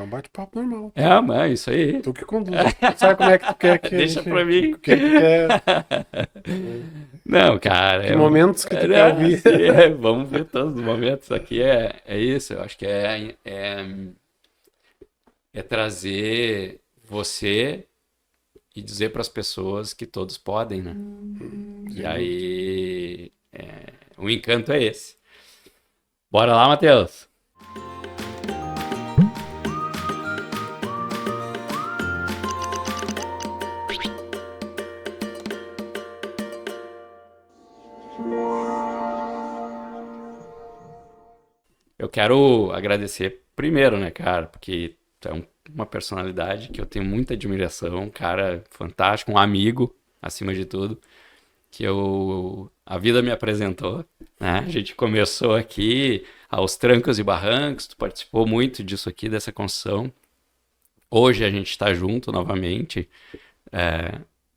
um bate-papo normal. Mas é isso aí. Tu que conduz. Sabe como é que tu quer que Deixa pra mim. O que tu quer? Não, cara. Que momentos que tu quer ouvir? Assim, vamos ver todos os momentos. Aqui é isso. Eu acho que é trazer você e dizer para as pessoas que todos podem, né? E aí, o encanto é esse. Bora lá, Matheus. Eu quero agradecer primeiro, né, cara, porque tu é uma personalidade que eu tenho muita admiração, um cara fantástico, um amigo, acima de tudo, que a vida me apresentou, né? A gente começou aqui aos trancos e barrancos, tu participou muito disso aqui, dessa construção. Hoje a gente está junto novamente,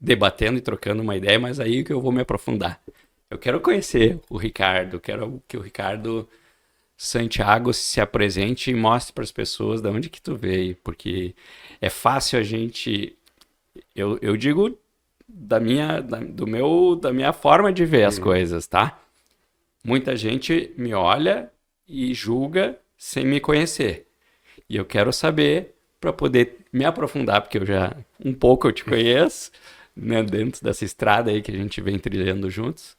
debatendo e trocando uma ideia, mas aí que eu vou me aprofundar. Eu quero conhecer o Ricardo, quero que o Ricardo Santiago se apresente e mostre para as pessoas de onde que tu veio, porque é fácil a gente, eu digo da minha forma de ver as coisas, tá? Muita gente me olha e julga sem me conhecer, e eu quero saber para poder me aprofundar, porque um pouco eu te conheço, né, dentro dessa estrada aí que a gente vem trilhando juntos,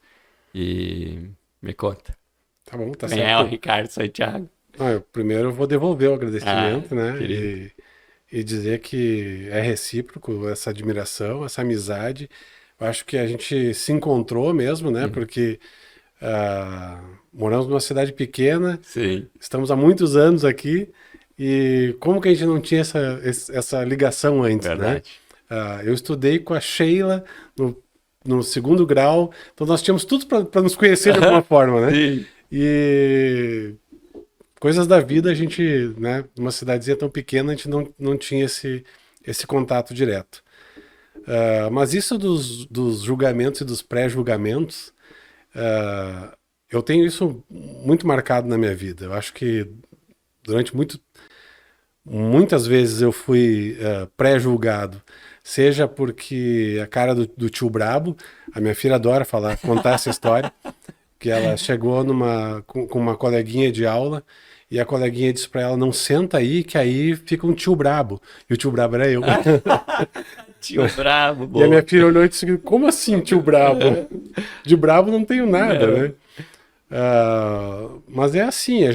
e me conta. Tá bom, tá Quem certo. é o Ricardo Santiago? Primeiro eu vou devolver o agradecimento, né? Querido. E dizer que é recíproco essa admiração, essa amizade. Eu acho que a gente se encontrou mesmo, né? Porque moramos numa cidade pequena, Sim. estamos há muitos anos aqui, e como que a gente não tinha essa ligação antes, Verdade. né? Eu estudei com a Sheila no segundo grau, então nós tínhamos tudo para nos conhecer de alguma forma, né? Sim. E coisas da vida, a gente, né, numa cidadezinha tão pequena, a gente não tinha esse contato direto. Mas isso dos julgamentos e dos pré-julgamentos, eu tenho isso muito marcado na minha vida. Eu acho que durante muitas vezes eu fui pré-julgado, seja porque a cara do tio Brabo, a minha filha adora contar essa história, que ela chegou com uma coleguinha de aula e a coleguinha disse pra ela, não senta aí, que aí fica um tio brabo. E o tio brabo era eu. Tio Brabo. E a minha filha olhou e disse, como assim tio brabo? De brabo não tenho nada, né? Mas é assim, é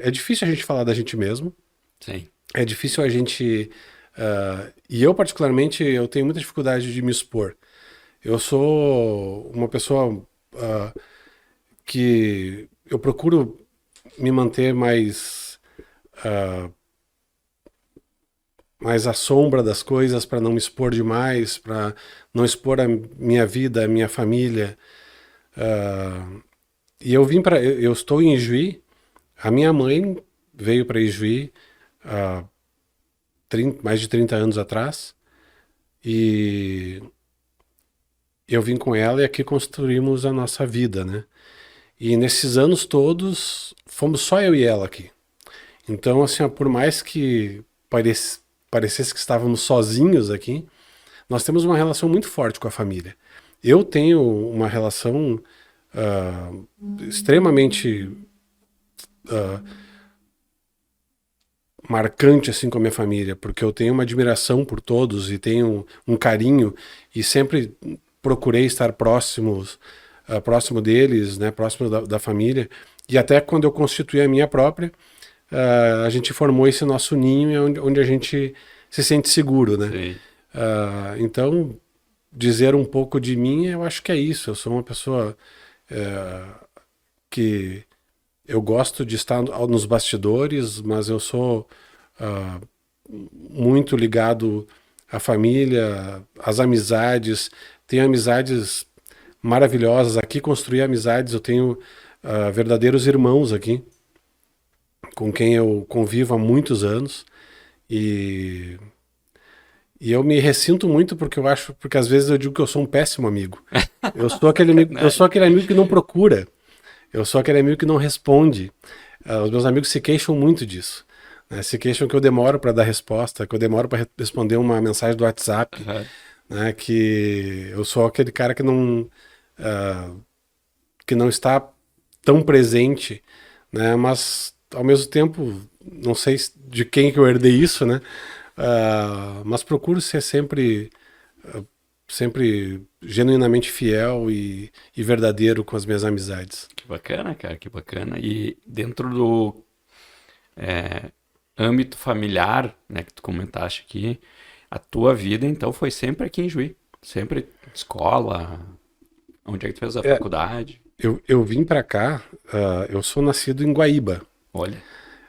difícil a gente falar da gente mesmo. Sim. É difícil a gente... e eu particularmente, eu tenho muita dificuldade de me expor. Eu sou uma pessoa... que eu procuro me manter mais à sombra das coisas, para não me expor demais, para não expor a minha vida, a minha família. E eu estou em Ijuí. A minha mãe veio para Ijuí há mais de 30 anos atrás, e eu vim com ela e aqui construímos a nossa vida, né? E nesses anos todos, fomos só eu e ela aqui. Então, assim, por mais que parecesse que estávamos sozinhos aqui, nós temos uma relação muito forte com a família. Eu tenho uma relação extremamente marcante assim com a minha família, porque eu tenho uma admiração por todos e tenho um carinho, e sempre procurei estar próximo deles, né, próximo da família, e até quando eu constituí a minha própria, a gente formou esse nosso ninho onde a gente se sente seguro, né? Sim. Então, dizer um pouco de mim, eu acho que é isso. Eu sou uma pessoa que eu gosto de estar nos bastidores, mas eu sou muito ligado à família, às amizades. Tenho amizades maravilhosas aqui, construí amizades. Eu tenho verdadeiros irmãos aqui, com quem eu convivo há muitos anos, e eu me ressinto muito porque às vezes eu digo que eu sou um péssimo amigo. Eu sou aquele amigo que não procura, eu sou aquele amigo que não responde. Os meus amigos se queixam muito disso. né? Se queixam que eu demoro para dar resposta, que eu demoro para responder uma mensagem do WhatsApp, Aham. né? Que eu sou aquele cara ah, que não está tão presente, né? Mas ao mesmo tempo, não sei de quem que eu herdei isso, né? Mas procuro ser sempre genuinamente fiel e verdadeiro com as minhas amizades. Que bacana, cara, que bacana. E dentro do é, âmbito familiar, né, que tu comentaste aqui, a tua vida, então, foi sempre aqui em Juí. Sempre escola, onde é que tu fez a É, faculdade? eu vim para cá, eu sou nascido em Guaíba, Olha.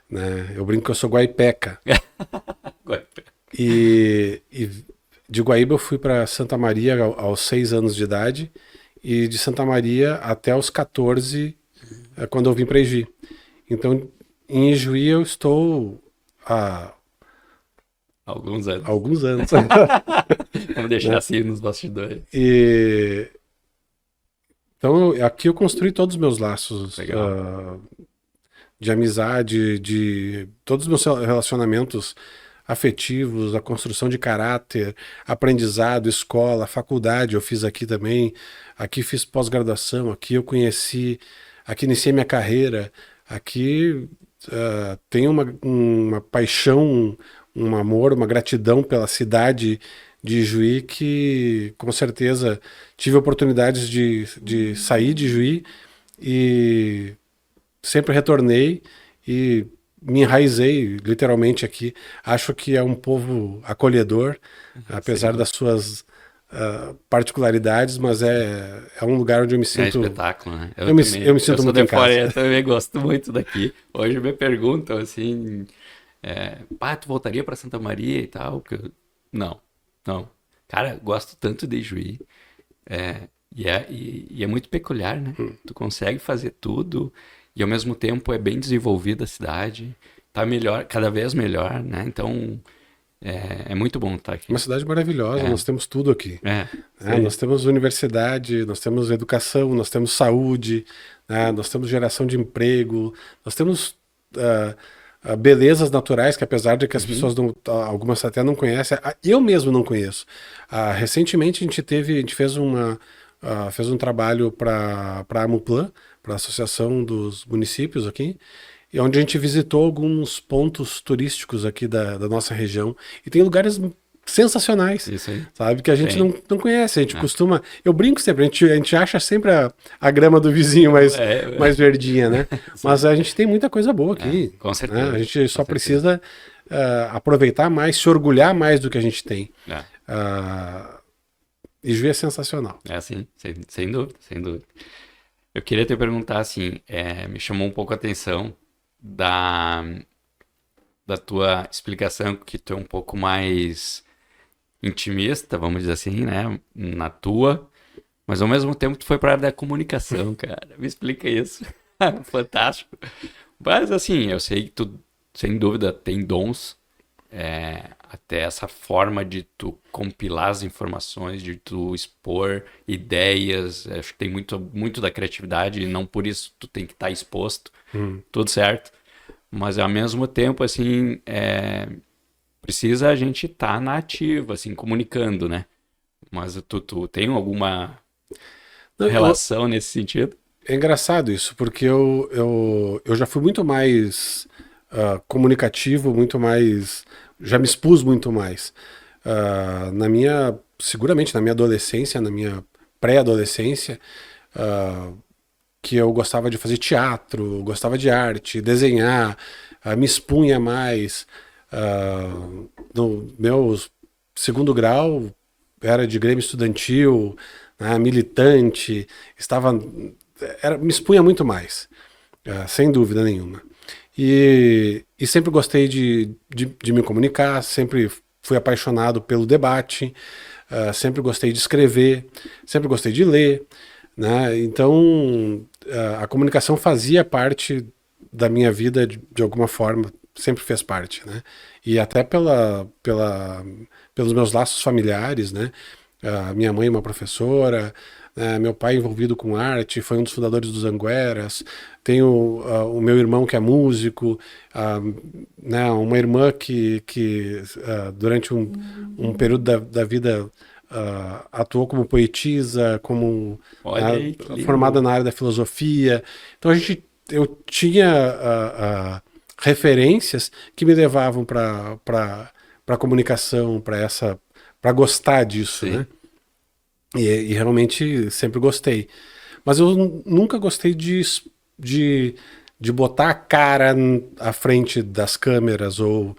né? Eu brinco que eu sou guaipeca. E de Guaíba eu fui para Santa Maria aos 6 anos de idade e de Santa Maria até os 14, quando eu vim para Ijuí. Então, em Ijuí eu estou há Alguns anos. alguns anos. Vamos deixar Né? assim nos bastidores. E então aqui eu construí todos os meus laços Legal. de amizade, de todos os meus relacionamentos afetivos, a construção de caráter, aprendizado, escola, faculdade eu fiz aqui também. Aqui fiz pós-graduação, aqui iniciei minha carreira, aqui tenho uma paixão, um amor, uma gratidão pela cidade de Juí que com certeza tive oportunidades de sair de Juí e sempre retornei e me enraizei literalmente aqui. Acho que é um povo acolhedor, Sem apesar dúvida. das suas particularidades, mas é um lugar onde eu me É sinto. espetáculo, né? Eu Eu me também. Eu sinto sou muito de em fora casa. e eu também gosto muito daqui. Hoje me perguntam assim, pá, tu voltaria pra Santa Maria e tal? Não, não. Cara, gosto tanto de Juí. E é muito peculiar, né? Tu consegue fazer tudo e ao mesmo tempo é bem desenvolvida a cidade. Tá melhor, cada vez melhor, né? Então é muito bom estar aqui. Uma cidade maravilhosa, É, nós temos tudo aqui. Né? sei. Nós temos universidade, nós temos educação, nós temos saúde, né? Nós temos geração de emprego, nós temos ah, belezas naturais que apesar de que as Uhum, pessoas algumas até não conhecem, eu mesmo não conheço. Recentemente a gente fez um trabalho para a Amuplan, para a Associação dos Municípios aqui, e onde a gente visitou alguns pontos turísticos aqui da nossa região. E tem lugares sensacionais, isso aí. sabe? Que a gente Tem. não conhece. A gente Né? costuma. Eu brinco sempre, a gente acha sempre a grama do vizinho mais verdinha, né? Sim. Mas a gente tem muita coisa boa aqui. Com Né? A certeza. gente Com só certeza. precisa aproveitar mais, se orgulhar mais do que a gente tem. É, Ah, e Juiz é sensacional. é assim, sem dúvida, sem dúvida. Eu queria te perguntar assim, me chamou um pouco a atenção da, da tua explicação que tu é um pouco mais intimista, vamos dizer assim, né? Na tua, mas ao mesmo tempo tu foi para a área da comunicação, cara. Me explica isso. Fantástico. Mas assim, eu sei que tu, sem dúvida, tem dons, até essa forma de tu compilar as informações, de tu expor ideias. Acho que tem muito da criatividade e não por isso tu tem que estar exposto. Hum. Tudo certo. Mas ao mesmo tempo, assim, precisa a gente estar na ativa, assim, comunicando, né? Mas tu tem alguma Não, relação nesse sentido? é engraçado isso, porque eu já fui muito mais comunicativo, muito mais. Já me expus muito mais. Seguramente na minha adolescência, na minha pré-adolescência, ah, que eu gostava de fazer teatro, gostava de arte, desenhar, me expunha mais. No meu segundo grau era de grêmio estudantil, né, militante, me expunha muito mais, sem dúvida nenhuma. E sempre gostei de me comunicar, sempre fui apaixonado pelo debate, sempre gostei de escrever, sempre gostei de ler, né? Então, a comunicação fazia parte da minha vida de alguma forma, sempre fez parte, né? E até pelos meus laços familiares, né? A minha mãe é uma professora, meu pai envolvido com arte, foi um dos fundadores dos Angueras. Tenho o meu irmão que é músico, ah, né, uma irmã que durante um período da vida atuou como poetisa, como Olha aí, que formada lindo. na área da filosofia. Então eu tinha referências que me levavam para comunicação, para gostar disso, né? Sim. E realmente sempre gostei. Mas eu nunca gostei de, de botar a cara à frente das câmeras ou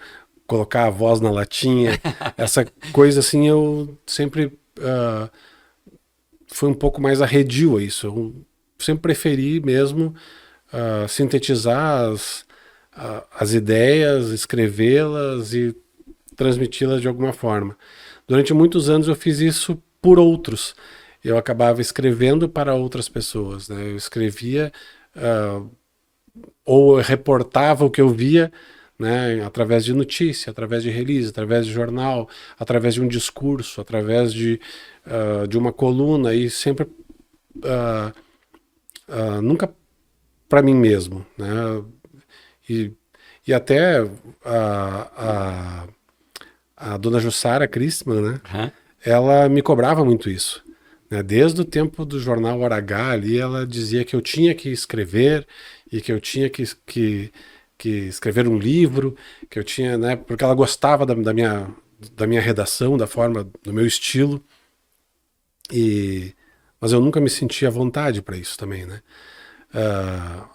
colocar a voz na latinha. Essa coisa assim eu sempre fui um pouco mais arredio a isso. Eu sempre preferi mesmo sintetizar as ideias, escrevê-las e transmiti-las de alguma forma. Durante muitos anos eu fiz isso por outros. Eu acabava escrevendo para outras pessoas, né? Eu escrevia ou reportava o que eu via, né? Através de notícia, através de release, através de jornal, através de um discurso, através de uma coluna e sempre nunca para mim mesmo, né? E, e até a, a dona Jussara Christmann, né? Aham. Ela me cobrava muito isso, né? Desde o tempo do jornal Hora H ali, ela dizia que eu tinha que escrever e que eu tinha que escrever um livro, que eu tinha, né? Porque ela gostava da minha redação, da forma, do meu estilo, e, mas eu nunca me sentia à vontade para isso também, né? Ah,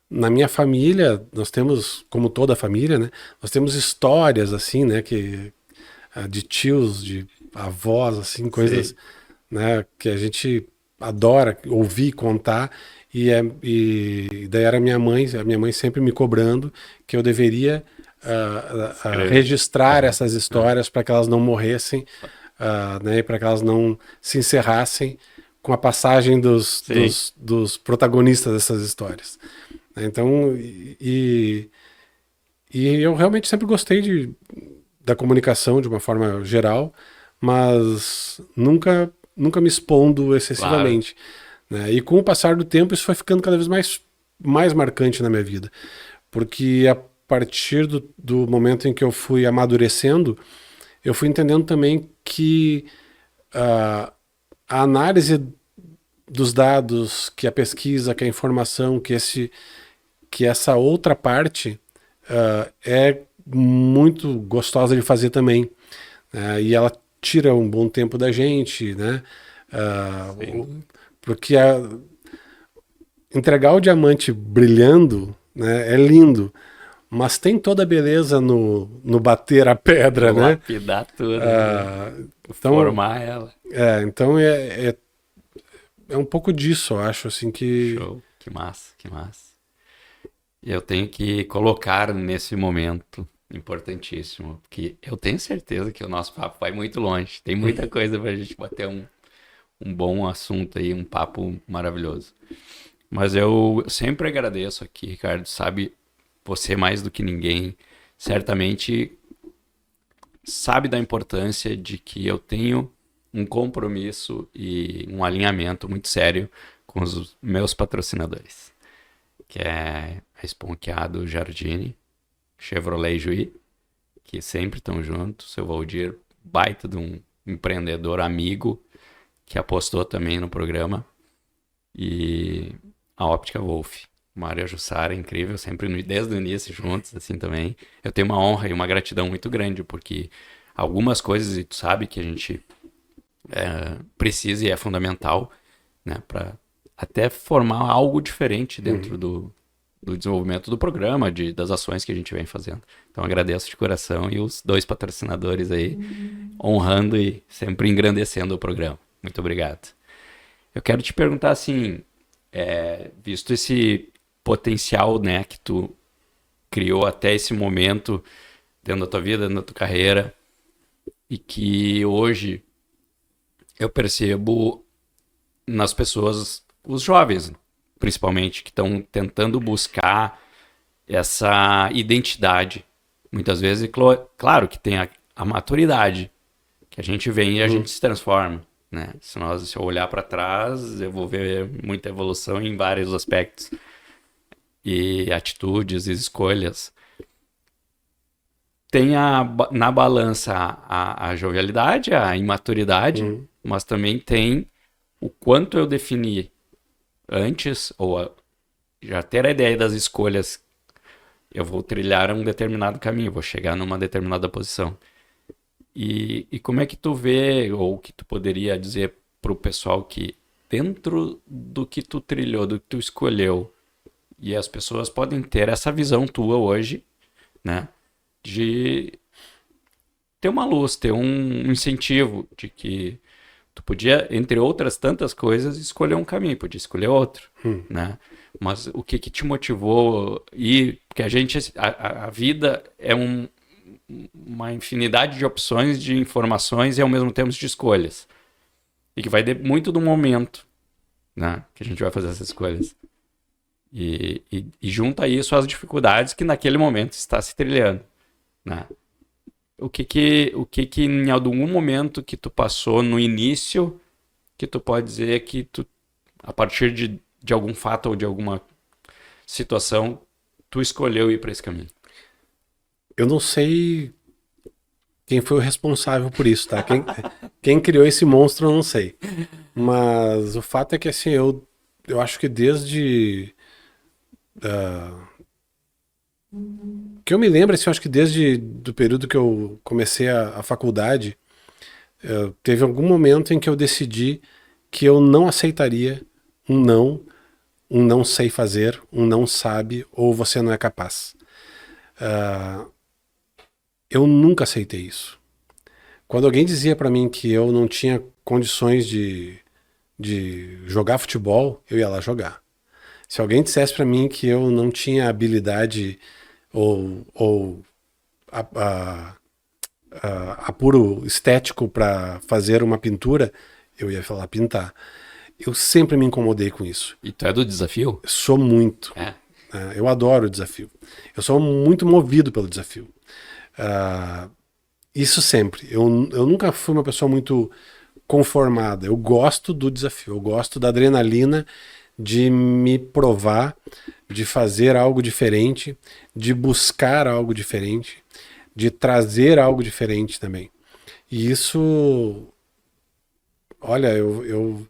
na minha família, nós temos, como toda família, né? Nós temos histórias assim, né? De tios, de avós, assim, coisas, Sim. né? Que a gente adora ouvir contar. E daí era a minha mãe sempre me cobrando que eu deveria Escreve. registrar Aham. essas Aham. histórias para que elas não morressem, né? Para que elas não se encerrassem com a passagem Sim. dos protagonistas dessas histórias. Então, e eu realmente sempre gostei da comunicação de uma forma geral, mas nunca me expondo Claro. excessivamente, né? E com o passar do tempo isso foi ficando cada vez mais marcante na minha vida, porque a partir do momento em que eu fui amadurecendo, eu fui entendendo também que ah, a análise dos dados, que a pesquisa, que a informação, que essa outra parte é muito gostosa de fazer também, né? E ela tira um bom tempo da gente, né? Ah, Sem dúvida. porque entregar o diamante brilhando, né, é lindo, mas tem toda a beleza no bater a pedra, né? Lapidar tudo ali. Ah, então, Formar ela. então é um pouco disso, eu acho, assim, que... Show. Que massa, que massa. E eu tenho que colocar nesse momento importantíssimo, porque eu tenho certeza que o nosso papo vai muito longe. Tem muita coisa pra gente bater um bom assunto aí, um papo maravilhoso. Mas eu sempre agradeço aqui, Ricardo, sabe? Você mais do que ninguém, certamente sabe da importância de que eu tenho um compromisso e um alinhamento muito sério com os meus patrocinadores, que é a Esponqueado Jardine, Chevrolet Juí, que sempre estão juntos, seu Valdir, baita de um empreendedor amigo que apostou também no programa, e a Óptica Wolf. Mário Jussara, incrível, sempre desde o início juntos, assim também. Eu tenho uma honra e uma gratidão muito grande, porque algumas coisas, e tu sabe que a gente precisa e é fundamental, né, para até formar algo diferente dentro Uhum. do desenvolvimento do programa, das ações que a gente vem fazendo. Então agradeço de coração e os dois patrocinadores aí, honrando e sempre engrandecendo o programa. Muito obrigado. Eu quero te perguntar assim, visto esse potencial, né, que tu criou até esse momento dentro da tua vida, dentro da tua carreira, e que hoje eu percebo nas pessoas, os jovens, principalmente, que estão tentando buscar essa identidade. Muitas vezes, claro que tem a maturidade, que a gente vem e a Uhum. gente se transforma. né? Se eu olhar para trás, eu vou ver muita evolução em vários aspectos. E atitudes e escolhas. Tem na balança a jovialidade, a imaturidade, mas também tem o quanto eu defini antes, já ter a ideia das escolhas. Eu vou trilhar um determinado caminho, vou chegar numa determinada posição. E como é que tu vê, ou que tu poderia dizer para o pessoal que dentro do que tu trilhou, do que tu escolheu, e as pessoas podem ter essa visão tua hoje, né? De ter uma luz, ter um incentivo de que tu podia, entre outras tantas coisas, escolher um caminho, podia escolher outro, né? Mas o que te motivou? Porque a vida é uma infinidade de opções, de informações e ao mesmo tempo de escolhas. E que vai muito do momento, né, que a gente vai fazer essas escolhas. E junta isso às dificuldades que naquele momento está se trilhando, né? O que em algum momento que tu passou no início, que tu pode dizer que tu, a partir de algum fato ou de alguma situação, tu escolheu ir para esse caminho? Eu não sei quem foi o responsável por isso, tá? Quem criou esse monstro eu não sei. Mas o fato é que assim, eu acho que desde que eu me lembro, assim, eu acho que desde do período que eu comecei a faculdade, teve algum momento em que eu decidi que eu não aceitaria um não sei fazer, um não sabe ou você não é capaz. Eu nunca aceitei isso. Quando alguém dizia pra mim que eu não tinha condições de jogar futebol, eu ia lá jogar. Se alguém dissesse pra mim que eu não tinha habilidade ou apuro estético para fazer uma pintura, eu ia falar pintar. Eu sempre me incomodei com isso. E tu é do desafio? Eu sou muito. É. Eu adoro o desafio. Eu sou muito movido pelo desafio. Isso sempre. Eu nunca fui uma pessoa muito conformada. Eu gosto do desafio. Eu gosto da adrenalina de me provar, de fazer algo diferente, de buscar algo diferente, de trazer algo diferente também. E isso, olha, eu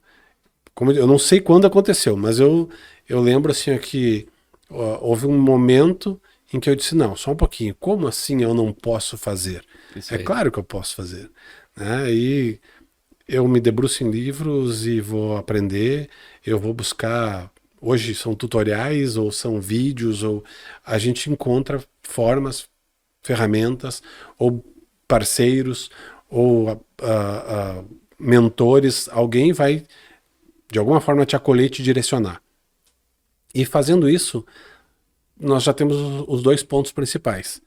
não sei quando aconteceu, mas eu lembro assim que houve um momento em que eu disse, não, só um pouquinho, como assim eu não posso fazer? É claro que eu posso fazer, né? E eu me debruço em livros e vou aprender, eu vou buscar, hoje são tutoriais ou são vídeos, ou a gente encontra formas, ferramentas, ou parceiros, ou mentores, alguém vai de alguma forma te acolher e te direcionar. E fazendo isso, nós já temos os dois pontos principais.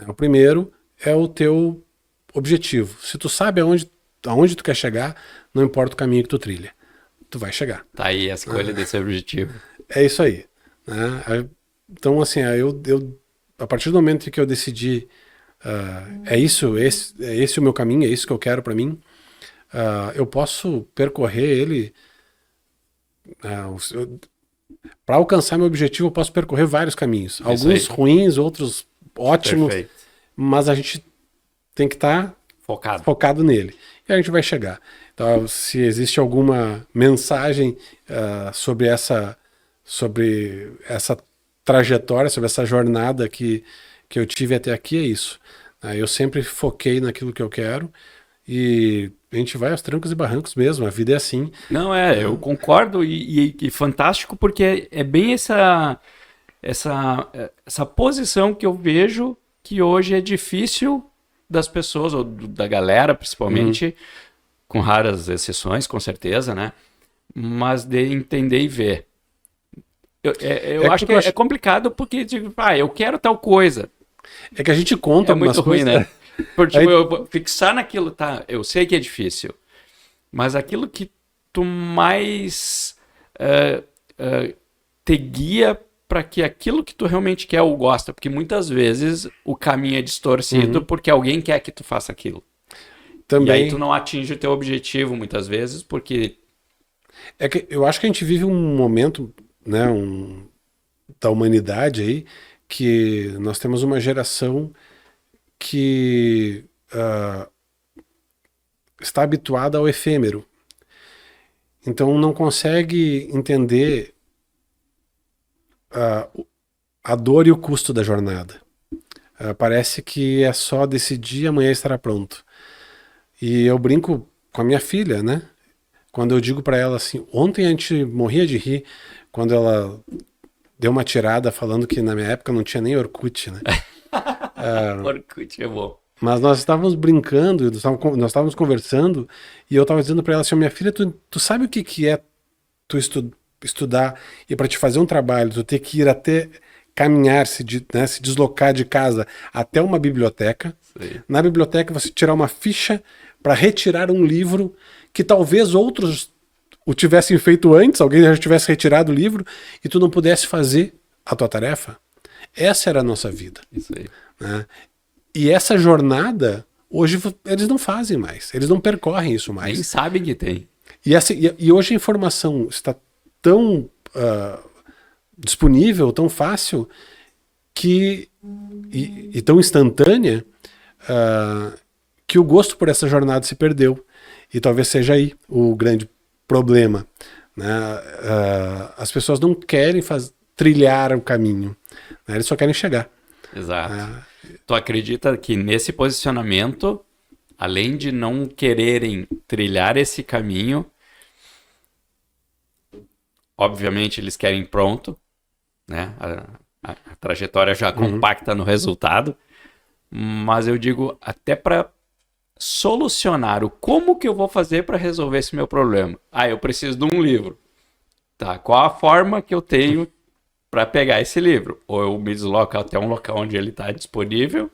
O primeiro é o teu objetivo. Se tu sabe aonde tu quer chegar, não importa o caminho que tu trilha, tu vai chegar. Tá aí a escolha desse objetivo. É isso aí, né? Então, assim, a partir do momento em que eu decidi é esse o meu caminho, é isso que eu quero para mim, eu posso percorrer ele. Para alcançar meu objetivo, eu posso percorrer vários caminhos. Alguns ruins, outros ótimos. Perfeito. Mas a gente tem que estar focado nele. E a gente vai chegar. Então, se existe alguma mensagem sobre essa trajetória, sobre essa jornada que eu tive até aqui, é isso. Eu sempre foquei naquilo que eu quero e a gente vai aos trancos e barrancos mesmo, a vida é assim. Não, eu concordo e fantástico, porque é bem essa posição que eu vejo que hoje é difícil das pessoas, ou da galera principalmente, com raras exceções, com certeza, né? Mas de entender e ver. Eu acho que é complicado porque, tipo, eu quero tal coisa. É que a gente conta muito ruim, né? Porque, eu vou fixar naquilo, tá? Eu sei que é difícil, mas aquilo que tu mais te guia para que aquilo que tu realmente quer ou gosta, porque muitas vezes o caminho é distorcido porque alguém quer que tu faça aquilo. E aí Também. tu não atinge o teu objetivo muitas vezes, porque... É que eu acho que a gente vive um momento, né, da humanidade aí, que nós temos uma geração que está habituada ao efêmero. Então não consegue entender ah, a dor e o custo da jornada. Parece que é só decidir e amanhã estará pronto. E eu brinco com a minha filha, né? Quando eu digo pra ela assim, ontem a gente morria de rir quando ela deu uma tirada falando que na minha época não tinha nem Orkut, né? Orkut é bom. Mas nós estávamos brincando, nós estávamos conversando e eu estava dizendo pra ela assim, minha filha, tu sabe o que que é tu estudar e para te fazer um trabalho, tu ter que ir até caminhar, né, se deslocar de casa até uma biblioteca. Sei. Na biblioteca você tirar uma ficha para retirar um livro que talvez outros o tivessem feito antes, alguém já tivesse retirado o livro e tu não pudesse fazer a tua tarefa. Essa era a nossa vida. Isso aí. Né? E essa jornada, hoje eles não fazem mais, eles não percorrem isso mais. Nem sabem que tem. E hoje a informação está tão disponível, tão fácil, e tão instantânea, que o gosto por essa jornada se perdeu. E talvez seja aí o grande problema. Né? As pessoas não querem trilhar o caminho, né? Eles só querem chegar. Exato. Tu acredita que nesse posicionamento, além de não quererem trilhar esse caminho, obviamente eles querem pronto, né? A trajetória já compacta no resultado, mas eu digo até para solucionar o como que eu vou fazer para resolver esse meu problema. Eu preciso de um livro. Tá, qual a forma que eu tenho para pegar esse livro? Ou eu me desloco até um local onde ele está disponível,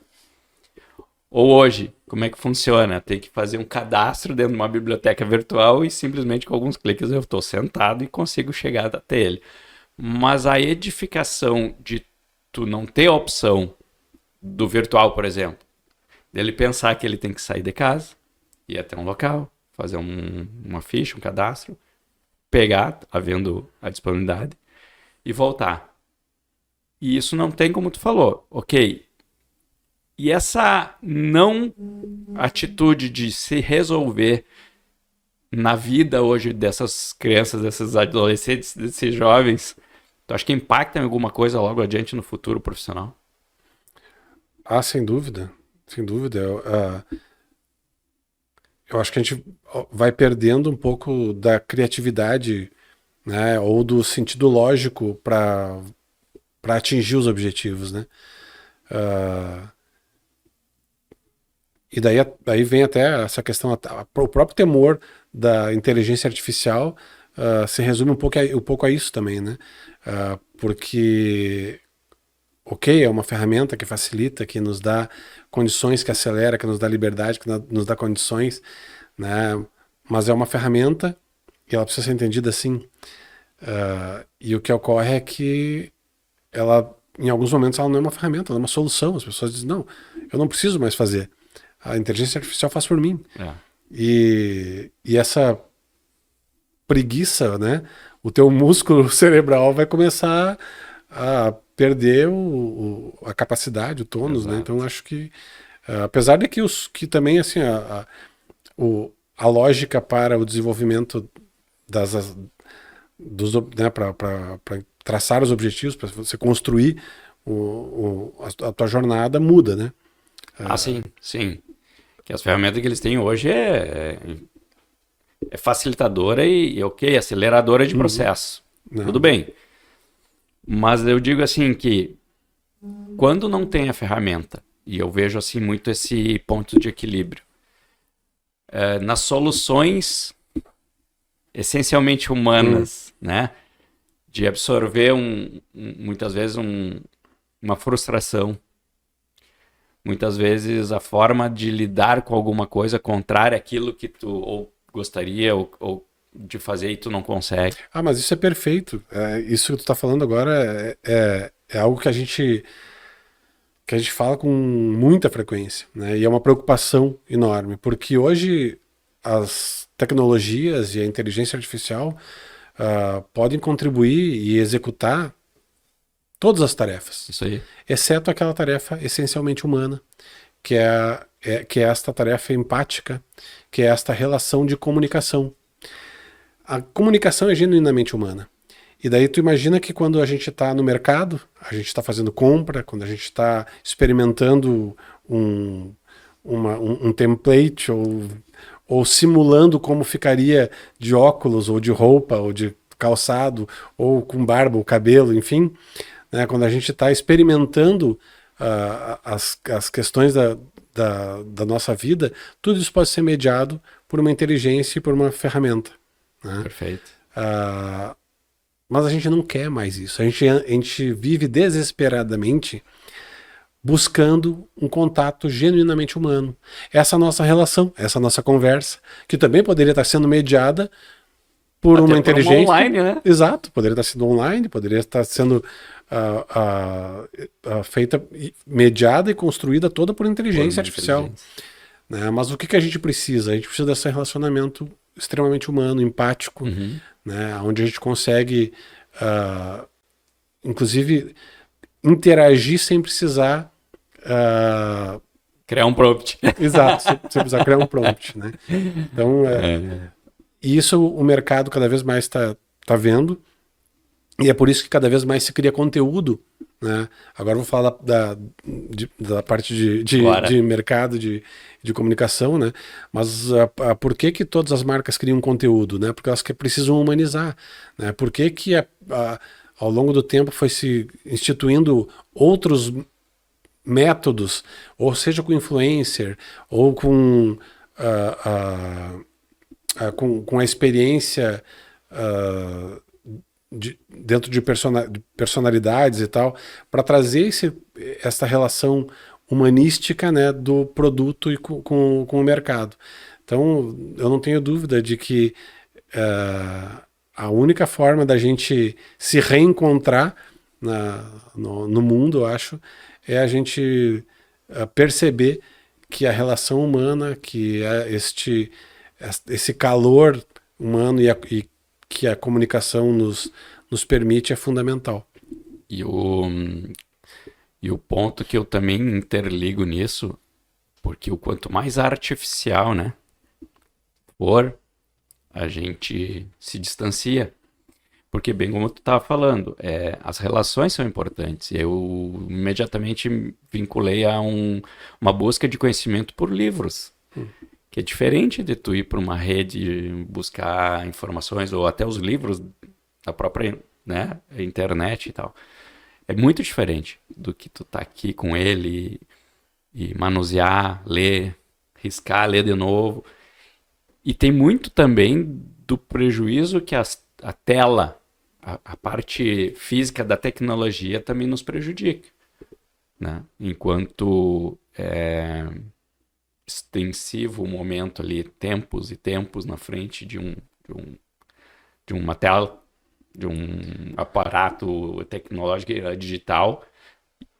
ou hoje, como é que funciona? Tem que fazer um cadastro dentro de uma biblioteca virtual e simplesmente com alguns cliques eu estou sentado e consigo chegar até ele. Mas a edificação de tu não ter a opção do virtual, por exemplo, dele pensar que ele tem que sair de casa, ir até um local, fazer uma ficha, um cadastro, pegar, havendo a disponibilidade, e voltar. E isso não tem como tu falou. Ok. E essa não atitude de se resolver na vida hoje dessas crianças, desses adolescentes, desses jovens, tu acha que impacta em alguma coisa logo adiante no futuro profissional? Sem dúvida. Sem dúvida. Eu acho que a gente vai perdendo um pouco da criatividade, né, ou do sentido lógico para atingir os objetivos, né? E daí vem até essa questão, o próprio temor da inteligência artificial se resume um pouco a isso também, né? Porque, ok, é uma ferramenta que facilita, que nos dá condições, que acelera, que nos dá liberdade, que nos dá condições, né? Mas é uma ferramenta e ela precisa ser entendida assim. E o que ocorre é que ela, em alguns momentos, ela não é uma ferramenta, ela é uma solução. As pessoas dizem, não, eu não preciso mais fazer. A inteligência artificial faz por mim. E essa preguiça, né? O teu músculo cerebral vai começar a perder a capacidade, o tônus, Exato. né? Então acho que, apesar de que também assim a lógica para o desenvolvimento né, para traçar os objetivos, para você construir a tua jornada muda, né? Sim. Que as ferramentas que eles têm hoje é facilitadora e ok, aceleradora de processo. Não. Tudo bem. Mas eu digo assim que quando não tem a ferramenta, e eu vejo assim muito esse ponto de equilíbrio, nas soluções essencialmente humanas, né? De absorver muitas vezes uma frustração. Muitas vezes a forma de lidar com alguma coisa contrária àquilo que tu ou gostaria ou de fazer e tu não consegue. Mas isso é perfeito. Isso que tu está falando agora é algo que a gente que a gente fala com muita frequência, né? E é uma preocupação enorme, porque hoje as tecnologias e a inteligência artificial podem contribuir e executar todas as tarefas, Isso aí. exceto aquela tarefa essencialmente humana, que é esta tarefa empática, que é esta relação de comunicação. A comunicação é genuinamente humana. E daí tu imagina que quando a gente está no mercado, a gente está fazendo compra, quando a gente está experimentando um template ou simulando como ficaria de óculos ou de roupa ou de calçado ou com barba ou cabelo, enfim, né, quando a gente está experimentando as questões da nossa vida, tudo isso pode ser mediado por uma inteligência e por uma ferramenta, né? Perfeito. Mas a gente não quer mais isso. A gente vive desesperadamente buscando um contato genuinamente humano. Essa nossa relação, essa nossa conversa, que também poderia estar sendo mediada por Até uma por inteligência. online, né? Exato, poderia estar sendo online, poderia estar sendo feita, mediada e construída toda por inteligência artificial. Né? Mas o que a gente precisa? A gente precisa desse relacionamento extremamente humano, empático, né? Onde a gente consegue, inclusive, interagir sem precisar. Criar um prompt. Exato, sem precisar criar um prompt, né? Então, e isso o mercado cada vez mais está vendo, e é por isso que cada vez mais se cria conteúdo, né? Agora eu vou falar da parte de mercado, de comunicação, né? Mas por que todas as marcas criam conteúdo, né? Porque elas precisam humanizar, né? Por que ao longo do tempo foi se instituindo outros métodos, ou seja com influencer, ou com a experiência dentro de personalidades e tal, para trazer essa relação humanística, né, do produto e com o mercado. Então, eu não tenho dúvida de que a única forma da gente se reencontrar no mundo, eu acho, é a gente perceber que a relação humana, que esse calor humano e que a comunicação nos permite é fundamental. E o ponto que eu também interligo nisso, porque o quanto mais artificial, né, for, a gente se distancia. Porque, bem como tu estava falando, as relações são importantes. Eu imediatamente vinculei a uma busca de conhecimento por livros, que é diferente de tu ir para uma rede buscar informações, ou até os livros da própria, né, internet e tal. É muito diferente do que tu tá aqui com ele e manusear, ler, riscar, ler de novo. E tem muito também do prejuízo que a tela, a parte física da tecnologia também nos prejudica, né? Enquanto extensivo o momento ali, tempos e tempos na frente de uma tela, de um aparato tecnológico digital,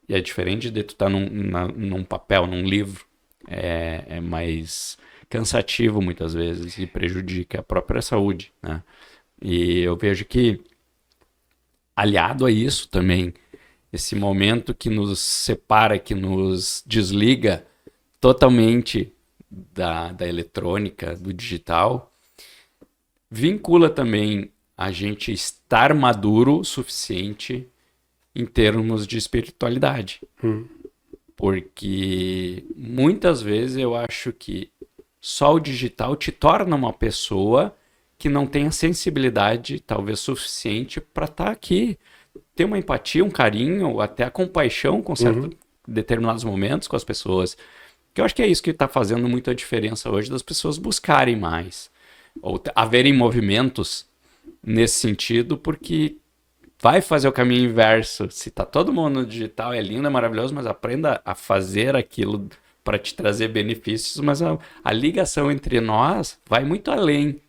e é diferente de tu estar num papel, num livro. É mais cansativo muitas vezes e prejudica a própria saúde, né? E eu vejo que, aliado a isso também, esse momento que nos separa, que nos desliga totalmente da eletrônica, do digital, vincula também a gente estar maduro o suficiente em termos de espiritualidade. Porque muitas vezes eu acho que só o digital te torna uma pessoa que não tem a sensibilidade talvez suficiente para estar aqui, ter uma empatia, um carinho, até a compaixão com determinados momentos com as pessoas. Que eu acho que é isso que está fazendo muita diferença hoje, das pessoas buscarem mais, ou haverem movimentos nesse sentido, porque vai fazer o caminho inverso. Se tá todo mundo no digital, é lindo, é maravilhoso, mas aprenda a fazer aquilo para te trazer benefícios, mas a ligação entre nós vai muito além,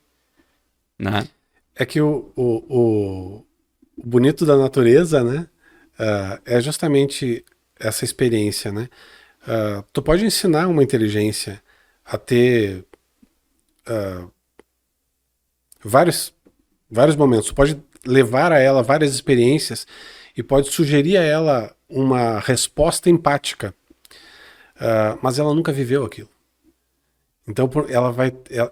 né? É que o bonito da natureza, né, é justamente essa experiência, né? Tu pode ensinar uma inteligência a ter vários, vários momentos. Tu pode levar a ela várias experiências e pode sugerir a ela uma resposta empática, mas ela nunca viveu aquilo. Então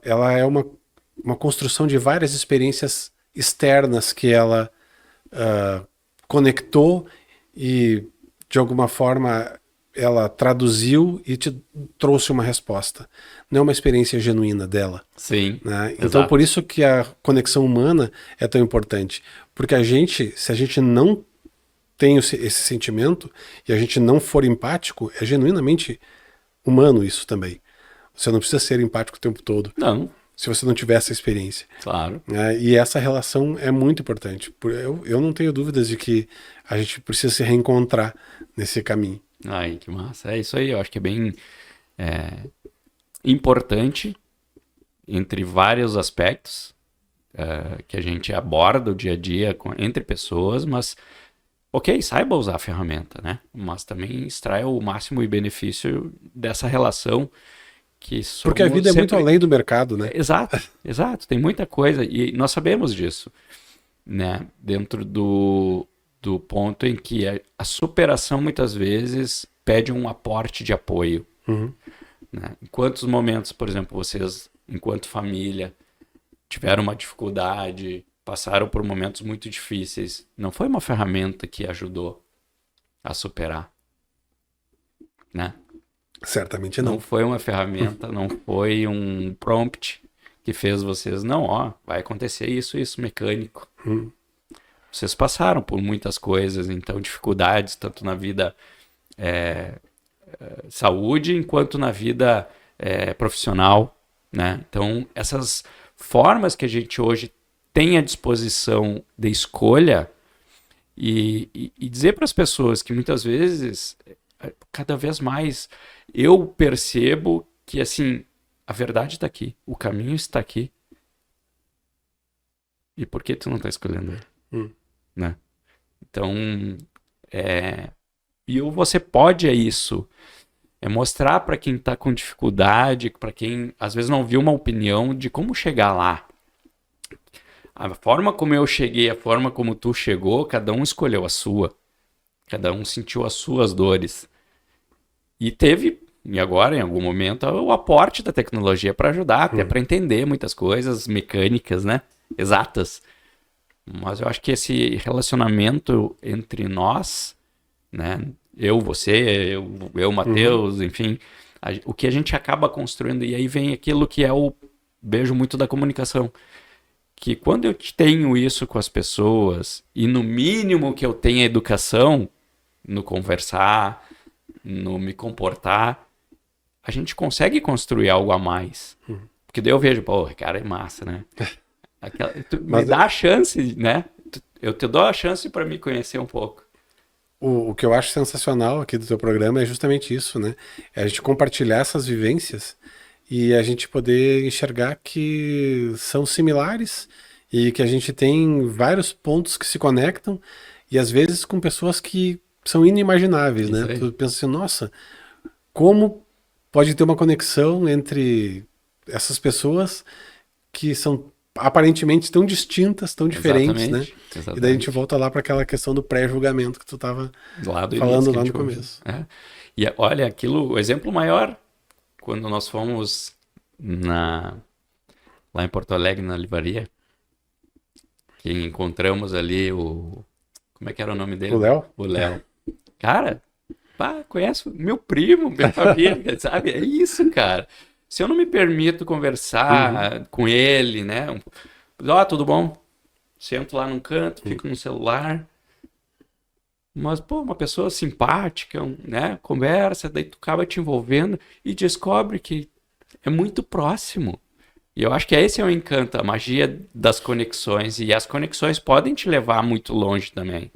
ela é uma construção de várias experiências externas que ela conectou e de alguma forma ela traduziu e te trouxe uma resposta. Não é uma experiência genuína dela. Sim, Né? Então exato. por isso que a conexão humana é tão importante. Porque se a gente não tem esse sentimento e a gente não for empático, é genuinamente humano isso também. Você não precisa ser empático o tempo todo Não, se você não tiver essa experiência. claro. Né? E essa relação é muito importante. Eu não tenho dúvidas de que a gente precisa se reencontrar nesse caminho. Ai, que massa. É isso aí, eu acho que é bem importante entre vários aspectos que a gente aborda o dia a dia entre pessoas, mas, ok, saiba usar a ferramenta, né? Mas também extraia o máximo e benefício dessa relação que Porque a vida é muito além do mercado, né? Exato, exato. Tem muita coisa e nós sabemos disso, né? Dentro do ponto em que a superação muitas vezes pede um aporte de apoio. Uhum. Né? Em quantos momentos, por exemplo, vocês, enquanto família, tiveram uma dificuldade, passaram por momentos muito difíceis, não foi uma ferramenta que ajudou a superar, né? Certamente Não não. foi uma ferramenta, não foi um prompt que fez vocês, não, ó, vai acontecer isso mecânico. Vocês passaram por muitas coisas, então dificuldades, tanto na vida saúde, enquanto na vida profissional, né? Então, essas formas que a gente hoje tem à disposição de escolha e dizer para as pessoas que muitas vezes, cada vez mais, eu percebo que, assim, a verdade está aqui, o caminho está aqui. E por que tu não está escolhendo ele? Né? Então, e você pode isso, mostrar para quem está com dificuldade, para quem às vezes não viu uma opinião de como chegar lá. A forma como eu cheguei, a forma como tu chegou, cada um escolheu a sua. Cada um sentiu as suas dores. E teve, e agora, em algum momento, o aporte da tecnologia para ajudar, até para entender muitas coisas mecânicas, né? Exatas. Mas eu acho que esse relacionamento entre nós, né? Eu, você, eu Matheus, enfim, o que a gente acaba construindo, e aí vem aquilo que é o beijo muito da comunicação. Que quando eu tenho isso com as pessoas, e no mínimo que eu tenha educação, no conversar, no me comportar, a gente consegue construir algo a mais. Porque daí eu vejo, pô, cara, é massa, né? Me dá a chance, né? Eu te dou a chance para me conhecer um pouco. O que eu acho sensacional aqui do teu programa é justamente isso, né? É a gente compartilhar essas vivências e a gente poder enxergar que são similares e que a gente tem vários pontos que se conectam e às vezes com pessoas que são inimagináveis, Isso né? aí. Tu pensa assim, nossa, como pode ter uma conexão entre essas pessoas que são aparentemente tão distintas, tão diferentes, né? Exatamente. E daí a gente volta lá para aquela questão do pré-julgamento que tu estava Lá do falando início que lá a no gente ouve. começo. E olha, aquilo, o exemplo maior, quando nós fomos lá em Porto Alegre, na livraria, que encontramos ali como é que era o nome dele? O Léo? O Léo. Cara, pá, conhece meu primo, minha família, sabe? É isso, cara. Se eu não me permito conversar com ele, né? Tudo bom? Sento lá num canto, fico no celular. Mas, pô, uma pessoa simpática, né? Conversa, daí tu acaba te envolvendo e descobre que é muito próximo. E eu acho que esse é o encanto, a magia das conexões. E as conexões podem te levar muito longe também.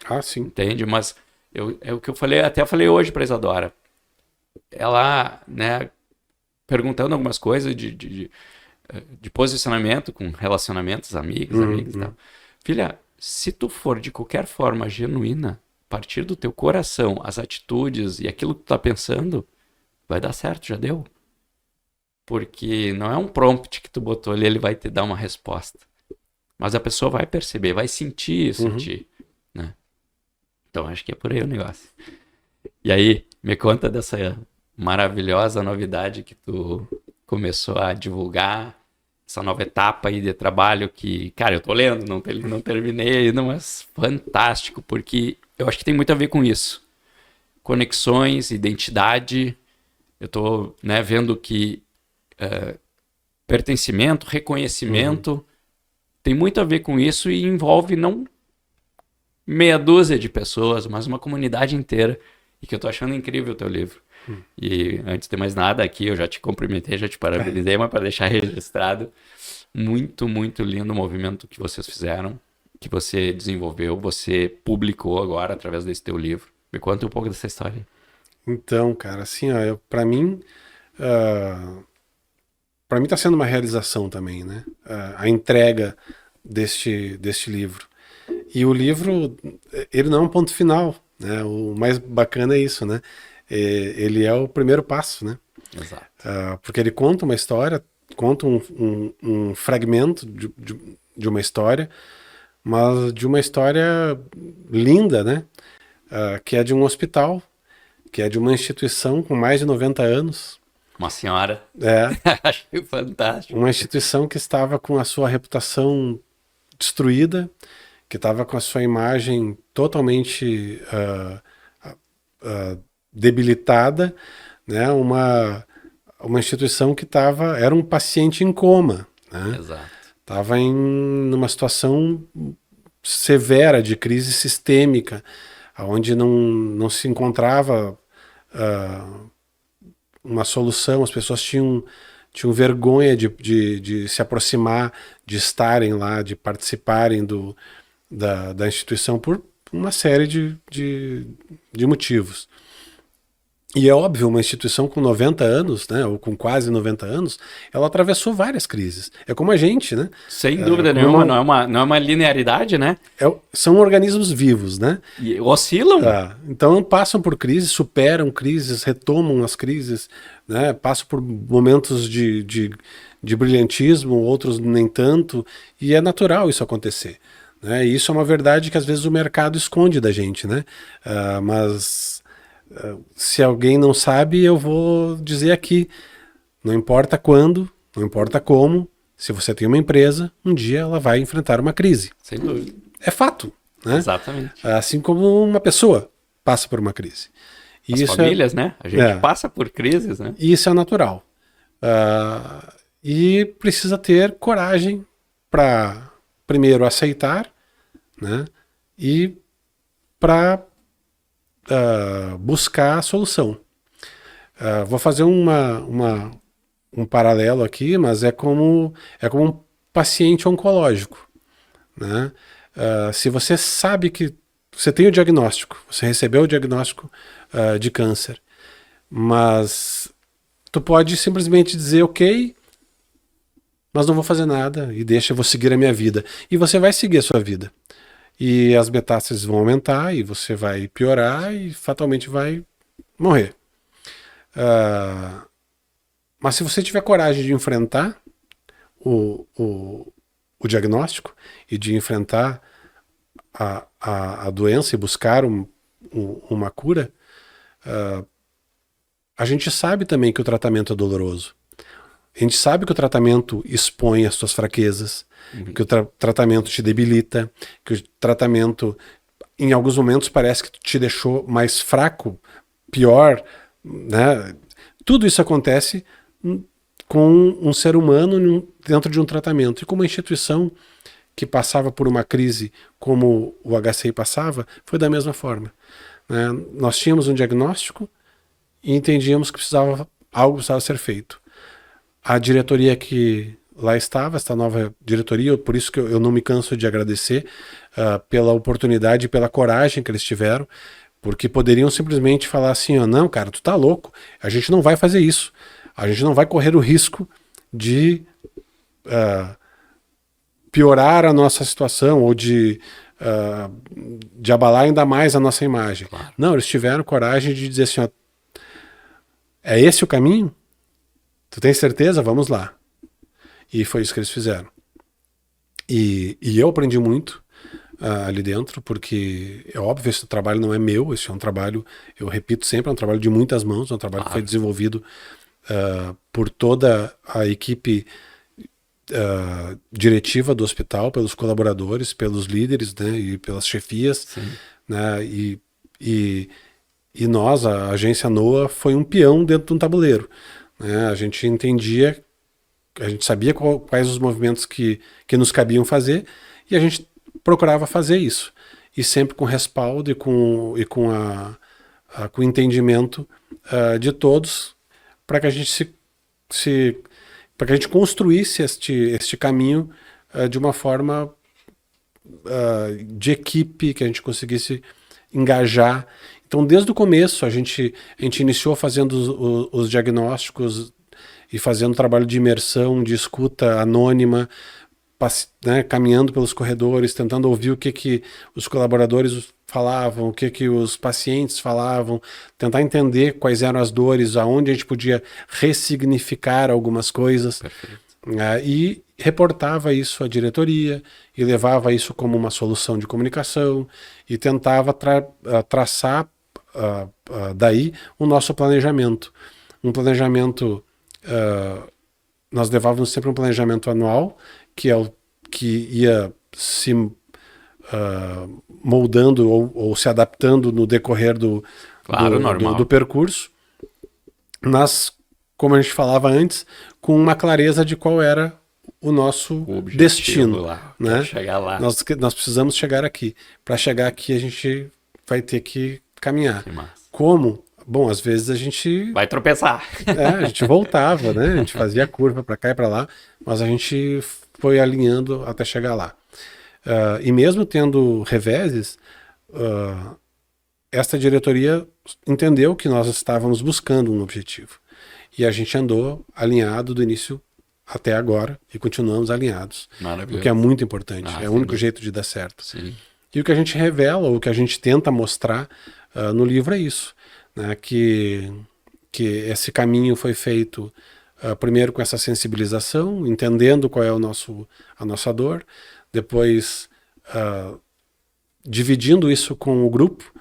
Ah, sim. Entende? Mas é o que eu falei, até falei hoje pra Isadora. Ela, né, perguntando algumas coisas de posicionamento com relacionamentos, amigos e tal. Filha, se tu for de qualquer forma genuína, partir do teu coração, as atitudes e aquilo que tu tá pensando, vai dar certo, já deu. Porque não é um prompt que tu botou ali, ele vai te dar uma resposta. Mas a pessoa vai perceber, vai sentir isso em ti, né? Então acho que é por aí o negócio. E aí, me conta dessa maravilhosa novidade que tu começou a divulgar, essa nova etapa aí de trabalho que, cara, eu tô lendo, não terminei ainda, mas fantástico, porque eu acho que tem muito a ver com isso. Conexões, identidade, eu tô, né, vendo que pertencimento, reconhecimento, tem muito a ver com isso e envolve não meia dúzia de pessoas, mas uma comunidade inteira. E que eu tô achando incrível o teu livro. E antes de mais nada aqui, eu já te cumprimentei, já te parabenizei, mas para deixar registrado, muito, muito lindo o movimento que vocês fizeram, que você desenvolveu, você publicou agora através desse teu livro. Me conta um pouco dessa história. Então, cara, assim, ó, para mim tá sendo uma realização também, né? A entrega deste livro. E o livro, ele não é um ponto final, né? O mais bacana é isso, né? Ele é o primeiro passo, né? Exato. Porque ele conta uma história, conta um fragmento de uma história, mas de uma história linda, né? Que é de um hospital, que é de uma instituição com mais de 90 anos. Uma senhora. Achei fantástico. Uma instituição que estava com a sua reputação destruída, que estava com a sua imagem totalmente debilitada, né? Uma instituição que era um paciente em coma, né? Exato. Estava numa situação severa de crise sistêmica, onde não se encontrava uma solução, as pessoas tinham vergonha de se aproximar, de estarem lá, de participarem da instituição por uma série de motivos. E é óbvio, uma instituição com 90 anos, né, ou com quase 90 anos, ela atravessou várias crises. É como a gente, né? Sem dúvida nenhuma, não é uma linearidade, né? São organismos vivos, né? E oscilam. Então passam por crises, superam crises, retomam as crises, né? Passam por momentos de brilhantismo, outros nem tanto, e é natural isso acontecer. Né? E isso é uma verdade que às vezes o mercado esconde da gente, né? Mas se alguém não sabe, eu vou dizer aqui, não importa quando, não importa como, se você tem uma empresa, um dia ela vai enfrentar uma crise. Sem dúvida. É fato, né? Exatamente. Assim como uma pessoa passa por uma crise. As famílias, né? A gente passa por crises, né? E isso é natural. E precisa ter coragem para, primeiro, aceitar, né? E para buscar a solução. Vou fazer um paralelo aqui, mas é como um paciente oncológico, né? Se você sabe que você tem o diagnóstico, você recebeu o diagnóstico de câncer, mas tu pode simplesmente dizer ok, mas não vou fazer nada e eu vou seguir a minha vida. E você vai seguir a sua vida. E as metástases vão aumentar e você vai piorar e fatalmente vai morrer. Mas se você tiver coragem de enfrentar o diagnóstico e de enfrentar a doença e buscar uma cura, a gente sabe também que o tratamento é doloroso. A gente sabe que o tratamento expõe as suas fraquezas, que o tratamento te debilita, que o tratamento, em alguns momentos, parece que te deixou mais fraco, pior, né? Tudo isso acontece com um ser humano dentro de um tratamento. E como uma instituição que passava por uma crise como o HCI passava, foi da mesma forma. Né? Nós tínhamos um diagnóstico e entendíamos que algo precisava ser feito. A diretoria que lá estava, esta nova diretoria, por isso que eu não me canso de agradecer pela oportunidade e pela coragem que eles tiveram, porque poderiam simplesmente falar assim, não, cara, tu tá louco, a gente não vai fazer isso, a gente não vai correr o risco de piorar a nossa situação ou de de abalar ainda mais a nossa imagem. Claro. Não, eles tiveram coragem de dizer assim, ó, é esse o caminho? Tu tem certeza? Vamos lá. E foi isso que eles fizeram. E eu aprendi muito ali dentro, porque é óbvio, esse trabalho não é meu, esse é um trabalho, eu repito sempre, é um trabalho de muitas mãos, é um trabalho que foi desenvolvido por toda a equipe diretiva do hospital, pelos colaboradores, pelos líderes, né, e pelas chefias, né, e nós, a agência NOAA, foi um peão dentro de um tabuleiro, né, a gente entendia, a gente sabia quais os movimentos que nos cabiam fazer, e a gente procurava fazer isso, e sempre com respaldo e com o entendimento de todos, para que a gente para que a gente construísse este caminho de uma forma de equipe, que a gente conseguisse engajar. Então, desde o começo, a gente iniciou fazendo os diagnósticos e fazendo trabalho de imersão, de escuta anônima, né, caminhando pelos corredores, tentando ouvir o que os colaboradores falavam, o que os pacientes falavam, tentar entender quais eram as dores, aonde a gente podia ressignificar algumas coisas, e reportava isso à diretoria e levava isso como uma solução de comunicação e tentava traçar daí o nosso planejamento. Um planejamento, nós levávamos sempre um planejamento anual, que é o que ia se moldando ou se adaptando no decorrer do percurso, como a gente falava antes, com uma clareza de qual era o nosso destino. Lá, né? Chegar lá. Nós precisamos chegar aqui. Para chegar aqui, a gente vai ter que caminhar. Que massa. Como? Bom, às vezes a gente... vai tropeçar. A gente voltava, né? A gente fazia curva para cá e para lá, mas a gente foi alinhando até chegar lá. E mesmo tendo reveses, esta diretoria entendeu que nós estávamos buscando um objetivo. E a gente andou alinhado do início até agora e continuamos alinhados. Maravilhoso. O que é muito importante. É o único jeito de dar certo. Sim. E o que a gente revela, o que a gente tenta mostrar no livro é isso. Né? Que esse caminho foi feito primeiro com essa sensibilização, entendendo qual é a nossa dor, depois dividindo isso com o grupo,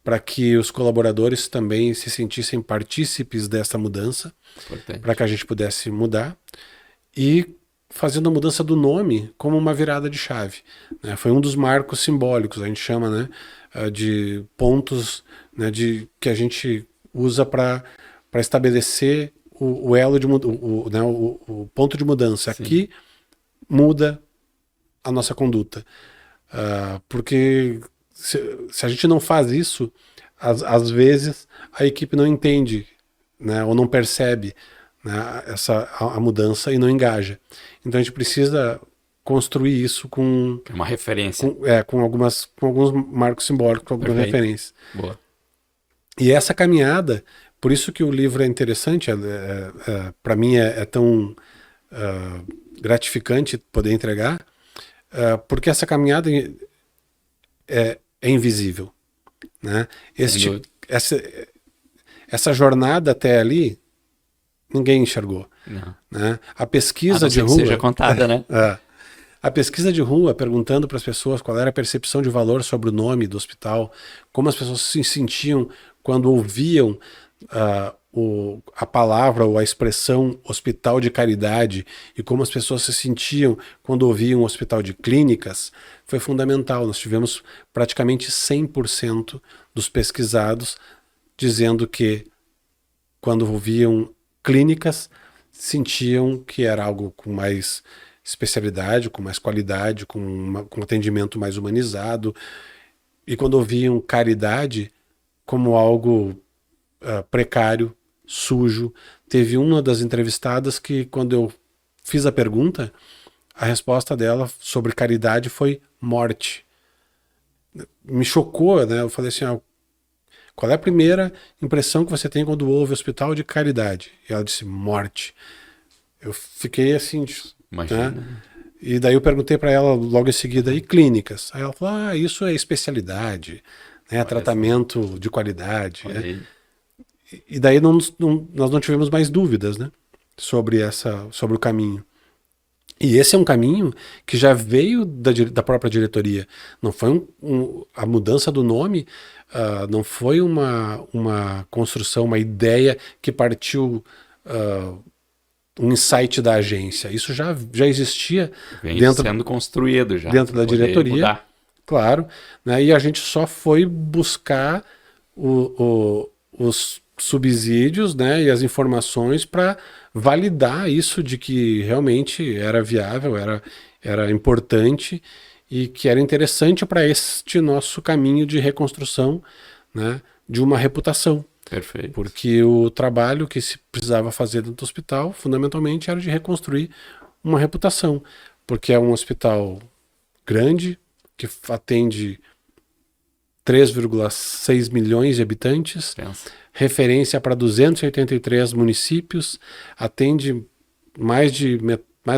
para que os colaboradores também se sentissem partícipes dessa mudança, para que a gente pudesse mudar, e fazendo a mudança do nome como uma virada de chave. Né? Foi um dos marcos simbólicos, a gente chama, né, de pontos, né, que a gente usa para estabelecer o elo de o ponto de mudança. Sim. Aqui muda a nossa conduta. Porque se a gente não faz isso, às vezes a equipe não entende, né, ou não percebe, né, a mudança e não engaja. Então a gente precisa construir isso com uma referência. Com alguns marcos simbólicos, com algumas referências. Boa. E essa caminhada, por isso que o livro é interessante, para mim é tão gratificante poder entregar, porque essa caminhada é invisível. Né? Essa jornada até ali, ninguém enxergou. Não. Né? A pesquisa de rua... que seja contada, né? A pesquisa de rua, perguntando para as pessoas qual era a percepção de valor sobre o nome do hospital, como as pessoas se sentiam quando ouviam a palavra ou a expressão hospital de caridade, e como as pessoas se sentiam quando ouviam hospital de clínicas, foi fundamental. Nós tivemos praticamente 100% dos pesquisados dizendo que quando ouviam clínicas, sentiam que era algo com mais especialidade, com mais qualidade, com atendimento mais humanizado, e quando ouviam caridade como algo precário, sujo. Teve uma das entrevistadas que, quando eu fiz a pergunta, a resposta dela sobre caridade foi morte. Me chocou, né? Eu falei assim, qual é a primeira impressão que você tem quando ouve hospital de caridade? E ela disse morte. Eu fiquei assim, imagina. Né? E daí eu perguntei para ela logo em seguida, e clínicas? Aí ela falou, isso é especialidade, né? Tratamento de qualidade. Olha aí. E daí nós não tivemos mais dúvidas, né? Sobre o caminho. E esse é um caminho que já veio da própria diretoria. Não foi a mudança do nome, não foi uma construção, uma ideia que partiu um insight da agência. Isso já existia Vem sendo construído já. dentro da diretoria, Mudar. claro, né? E a gente só foi buscar os subsídios, né, e as informações para validar isso de que realmente era viável, era importante e que era interessante para este nosso caminho de reconstrução, né, de uma reputação. Perfeito. Porque o trabalho que se precisava fazer dentro do hospital, fundamentalmente, era de reconstruir uma reputação. Porque é um hospital grande, que atende 3,6 milhões de habitantes, Pensa. referência para 283 municípios, atende mais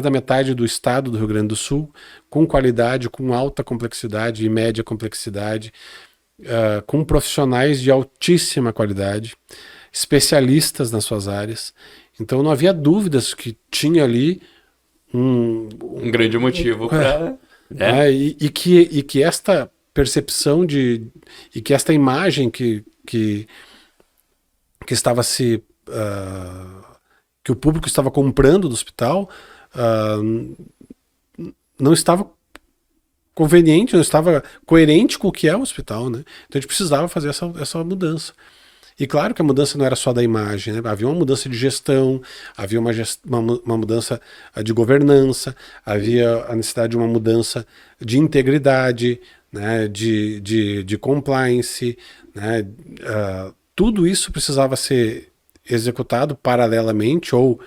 da metade do estado do Rio Grande do Sul, com qualidade, com alta complexidade e média complexidade, com profissionais de altíssima qualidade, especialistas nas suas áreas. Então não havia dúvidas que tinha ali Um grande motivo para... e que esta percepção e que esta imagem que estava que o público estava comprando do hospital não estava conveniente, não estava coerente com o que é o hospital, né? Então a gente precisava fazer essa mudança. E claro que a mudança não era só da imagem, né? Havia uma mudança de gestão, havia uma mudança de governança, havia a necessidade de uma mudança de integridade, né? de compliance, né? Tudo isso precisava ser executado paralelamente ou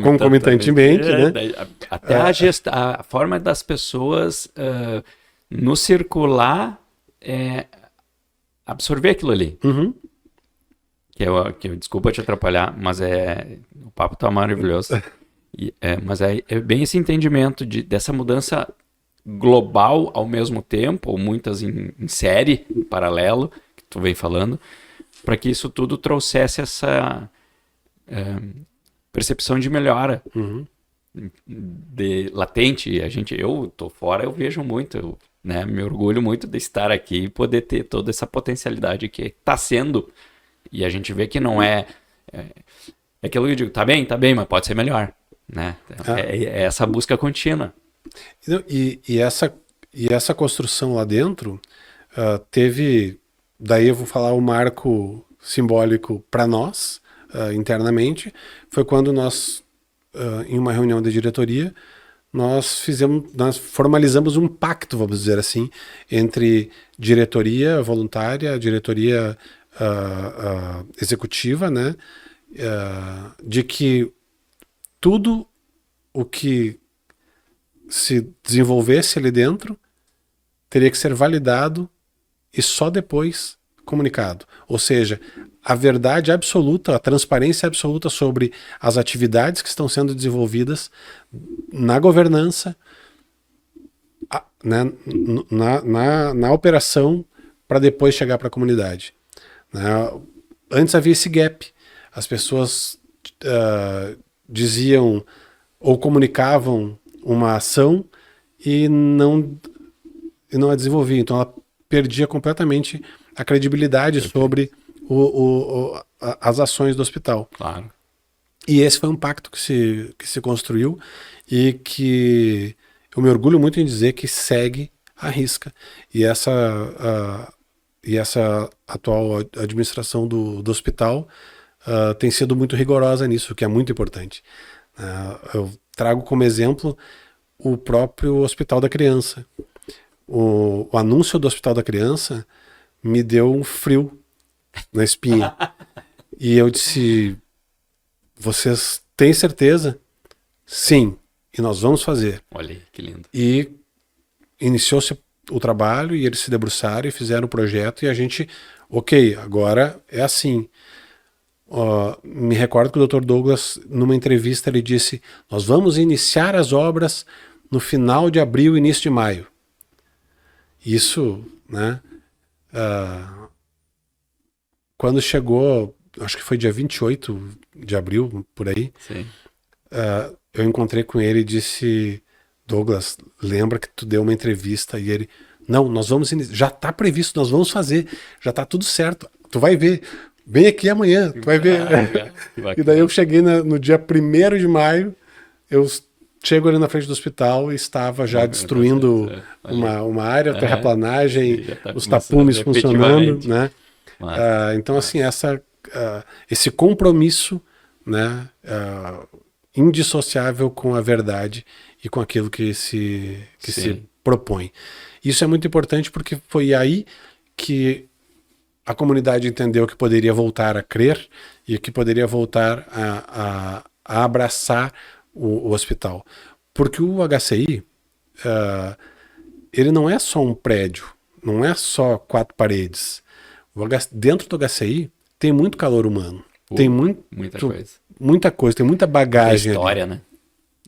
concomitantemente, né? Até a forma das pessoas no circular absorver aquilo ali. Uhum. Desculpa te atrapalhar, mas o papo tá maravilhoso. Mas é bem esse entendimento dessa mudança global ao mesmo tempo, ou muitas em série, em paralelo, que tu vem falando, para que isso tudo trouxesse essa percepção de melhora de latente. Eu tô fora, eu vejo muito, né? Me orgulho muito de estar aqui e poder ter toda essa potencialidade que está sendo. E a gente vê que não é aquilo que eu digo, tá bem, mas pode ser melhor, né? É essa busca contínua. E essa construção lá dentro teve, daí eu vou falar o marco simbólico para nós, internamente, foi quando nós, em uma reunião da diretoria, nós formalizamos um pacto, vamos dizer assim, entre diretoria voluntária, diretoria executiva, né, de que tudo o que se desenvolvesse ali dentro teria que ser validado e só depois comunicado. Ou seja, a verdade absoluta, a transparência absoluta sobre as atividades que estão sendo desenvolvidas na governança, né, na operação, para depois chegar para a comunidade. Né? Antes havia esse gap. As pessoas diziam ou comunicavam uma ação e não a desenvolvia. Então ela perdia completamente a credibilidade sobre as ações do hospital. Claro. E esse foi um pacto que se construiu e que eu me orgulho muito em dizer que segue à risca. E essa atual administração do hospital tem sido muito rigorosa nisso, o que é muito importante. Eu trago como exemplo o próprio Hospital da Criança. O anúncio do Hospital da Criança me deu um frio na espinha. E eu disse, vocês têm certeza? Sim, e nós vamos fazer. Olha aí, que lindo. E iniciou-se o trabalho e eles se debruçaram e fizeram o projeto e a gente, ok, agora é assim. Me recordo que o Dr. Douglas, numa entrevista, ele disse: nós vamos iniciar as obras no final de abril, início de maio. Isso, né? Quando chegou, acho que foi dia 28 de abril, por aí, Sim. eu encontrei com ele e disse: Douglas, lembra que tu deu uma entrevista? E ele: não, nós vamos iniciar, já está previsto, nós vamos fazer, já está tudo certo, tu vai ver, vem aqui amanhã, tu vai ver. E daí eu cheguei no dia 1º de maio, eu chego ali na frente do hospital e estava já destruindo uma área, terraplanagem, os tapumes funcionando, né? Então, assim, esse compromisso, né, indissociável com a verdade e com aquilo que se propõe. Isso é muito importante porque foi aí que a comunidade entendeu que poderia voltar a crer e que poderia voltar a abraçar o hospital. Porque o HCI, ele não é só um prédio, não é só 4 paredes. Dentro do HCI tem muito calor humano. Tem muita coisa, tem muita bagagem. Tem história, ali, né?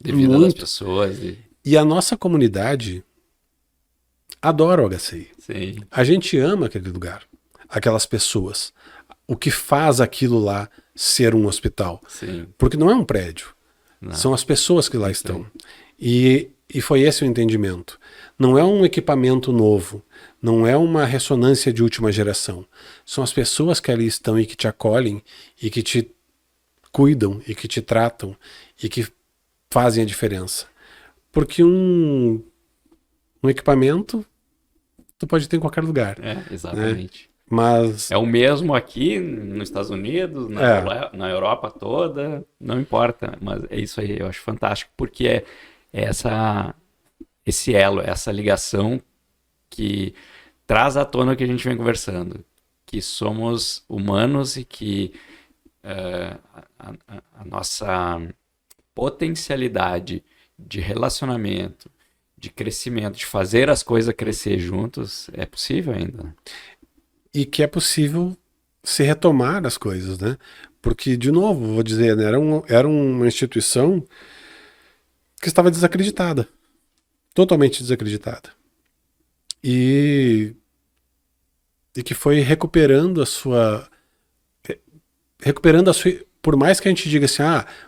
De vida das pessoas. E a nossa comunidade adora o HCI. Sim. A gente ama aquele lugar, aquelas pessoas. O que faz aquilo lá ser um hospital? Sim. Porque não é um prédio. Não. São as pessoas que lá estão. E foi esse o entendimento. Não é um equipamento novo. Não é uma ressonância de última geração. São as pessoas que ali estão e que te acolhem e que te cuidam e que te tratam e que fazem a diferença. Porque um equipamento tu pode ter em qualquer lugar. Exatamente. Né? Mas é o mesmo aqui nos Estados Unidos, na Europa toda, não importa. Mas é isso aí, eu acho fantástico, porque é esse elo, essa ligação que traz à tona o que a gente vem conversando, que somos humanos e que a nossa potencialidade de relacionamento, de crescimento, de fazer as coisas crescer juntos, é possível ainda. E que é possível se retomar as coisas, né? Porque, de novo, vou dizer, né? Era uma instituição que estava desacreditada. Totalmente desacreditada. E que foi recuperando a sua... Por mais que a gente diga assim,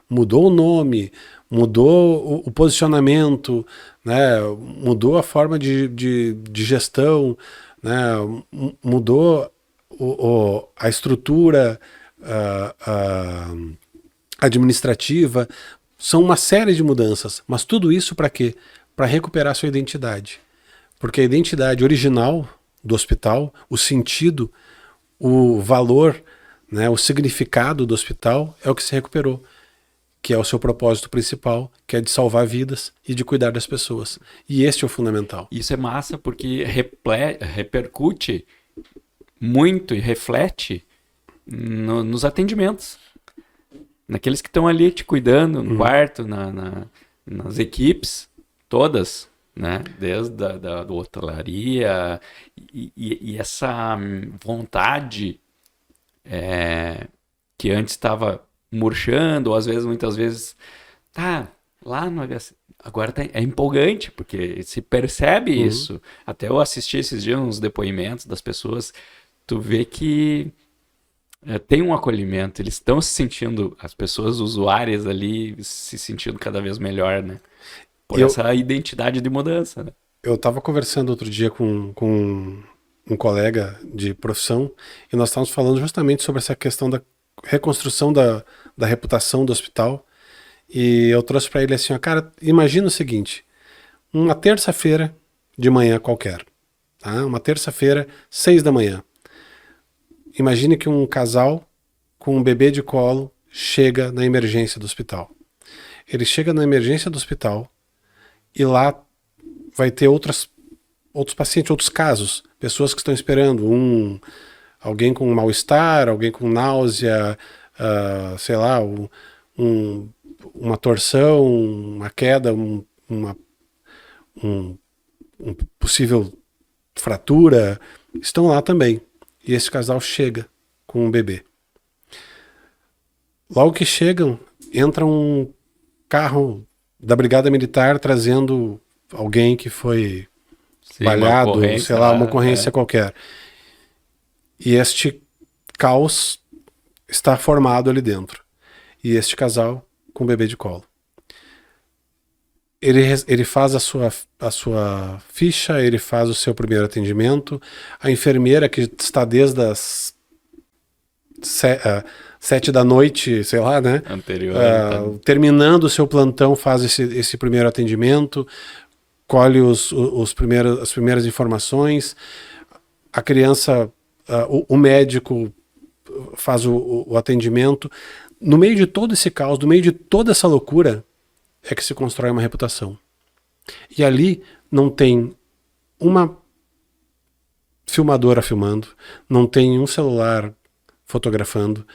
mudou o nome, mudou o posicionamento, né? Mudou a forma de gestão, né? Mudou a estrutura administrativa. São uma série de mudanças, mas tudo isso para quê? Para recuperar sua identidade. Porque a identidade original do hospital, o sentido, o valor, né, o significado do hospital é o que se recuperou, que é o seu propósito principal, que é de salvar vidas e de cuidar das pessoas. E este é o fundamental. Isso é massa porque repercute muito e reflete nos atendimentos. Naqueles que estão ali te cuidando, no quarto, nas equipes, todas, né? Desde a hotelaria e essa vontade que antes estava murchando, ou às vezes, muitas vezes, lá no HC. Agora é empolgante, porque se percebe isso. Até eu assisti esses dias uns depoimentos das pessoas, tu vê que tem um acolhimento, eles estão se sentindo, as pessoas usuárias ali, se sentindo cada vez melhor, né? Por essa identidade de mudança, né? Eu estava conversando outro dia com um colega de profissão e nós estávamos falando justamente sobre essa questão da reconstrução da reputação do hospital. E eu trouxe para ele assim, cara, imagina o seguinte, uma terça-feira de manhã qualquer, tá? Uma terça-feira, 6 da manhã. Imagine que um casal com um bebê de colo chega na emergência do hospital. Ele chega na emergência do hospital e lá vai ter outros pacientes, outros casos, pessoas que estão esperando, alguém com mal-estar, alguém com náusea, sei lá, uma torção, uma queda, uma possível fratura, estão lá também. E esse casal chega com um bebê. Logo que chegam, entra um carro da Brigada Militar trazendo alguém que foi Sim, uma baleado, sei ocorrência lá, uma lá. ocorrência qualquer. E este caos está formado ali dentro. E este casal com o bebê de colo. Ele faz a sua ficha, ele faz o seu primeiro atendimento. A enfermeira, que está desde as 7 da noite, sei lá, né? Anterior. Tá... Terminando o seu plantão, faz esse primeiro atendimento, colhe as primeiras informações. A criança, o médico faz o atendimento. No meio de todo esse caos, no meio de toda essa loucura, é que se constrói uma reputação. E ali não tem uma filmadora filmando, não tem um celular fotografando,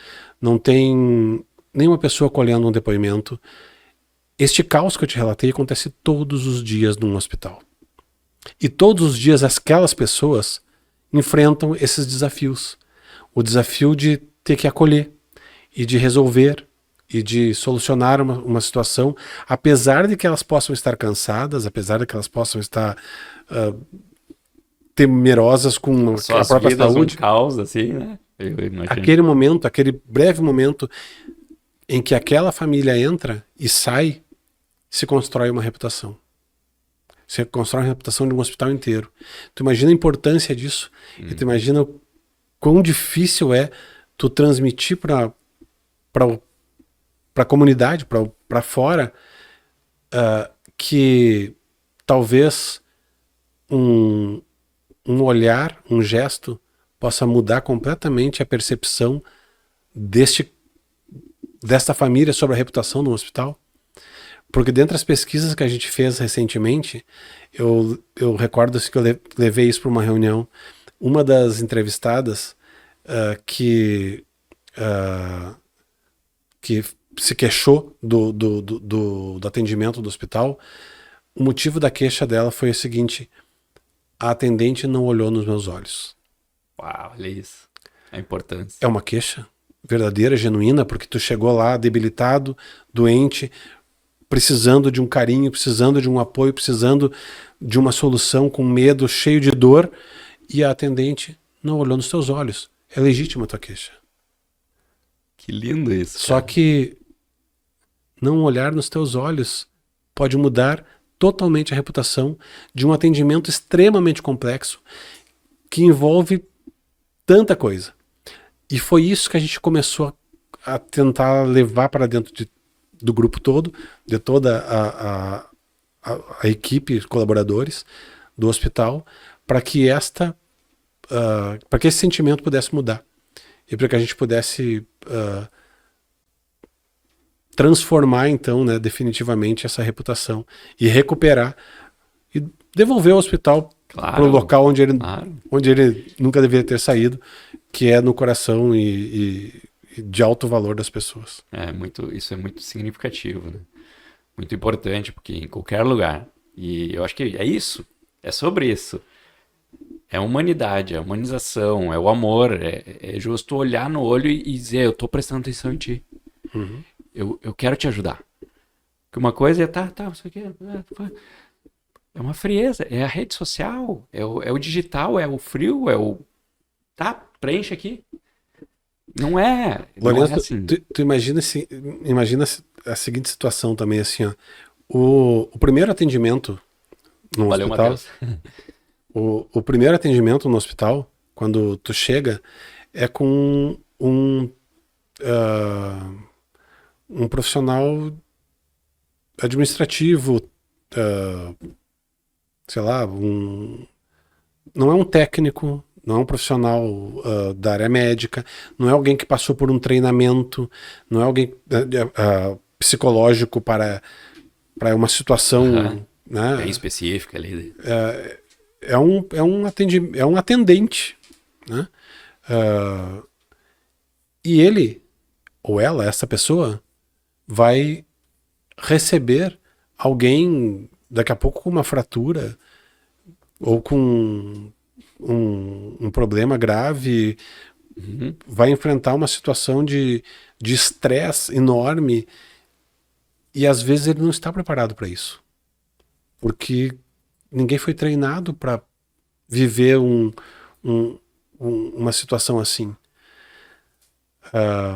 não tem nenhuma pessoa colhendo um depoimento. Este caos que eu te relatei acontece todos os dias num hospital. E todos os dias aquelas pessoas enfrentam esses desafios. O desafio de ter que acolher e de resolver e de solucionar uma situação, apesar de que elas possam estar cansadas, apesar de que elas possam estar temerosas com a própria saúde. Um caos, assim, né? Eu imagino. Aquele momento, aquele breve momento em que aquela família entra e sai, se constrói uma reputação. Se constrói uma reputação de um hospital inteiro. Tu imagina a importância disso e tu imagina o quão difícil é tu transmitir para a comunidade, para fora, que talvez um olhar, um gesto possa mudar completamente a percepção desta família sobre a reputação do hospital. Porque dentre as pesquisas que a gente fez recentemente, eu recordo que eu levei isso para uma reunião. Uma das entrevistadas que se queixou do atendimento do hospital, o motivo da queixa dela foi o seguinte: a atendente não olhou nos meus olhos. Uau, olha isso. A importância. É uma queixa verdadeira, genuína, porque tu chegou lá debilitado, doente, precisando de um carinho, precisando de um apoio, precisando de uma solução, com medo, cheio de dor, e a atendente não olhou nos teus olhos. É legítima a tua queixa. Que lindo isso. Cara. Só que não olhar nos teus olhos pode mudar totalmente a reputação de um atendimento extremamente complexo que envolve tanta coisa. E foi isso que a gente começou a tentar levar para dentro do grupo todo, de toda a equipe, os colaboradores do hospital, para que para que esse sentimento pudesse mudar e para que a gente pudesse transformar então, né, definitivamente essa reputação e recuperar e devolver o hospital para o local onde ele nunca deveria ter saído, que é no coração e de alto valor das pessoas. Isso é muito significativo, né? Muito importante, porque em qualquer lugar, e eu acho que é isso, é sobre isso. É a humanidade, é a humanização, é o amor, é justo olhar no olho e dizer, eu tô prestando atenção em ti. Uhum. Eu quero te ajudar. Porque uma coisa é, tá, isso aqui é uma frieza, é a rede social, é o digital, é o frio, preenche aqui. Não é assim. Tu imagina a seguinte situação também, assim, ó. O primeiro atendimento no hospital, o primeiro atendimento no hospital, quando tu chega, é com um profissional administrativo, sei lá, não é um técnico, não é um profissional da área médica, não é alguém que passou por um treinamento, não é alguém psicológico para uma situação né, bem específica ali. É um atendente, né? E ele ou ela, essa pessoa, vai receber alguém daqui a pouco com uma fratura ou com um problema grave, vai enfrentar uma situação de estresse enorme e às vezes ele não está preparado para isso. Porque ninguém foi treinado para viver uma situação assim.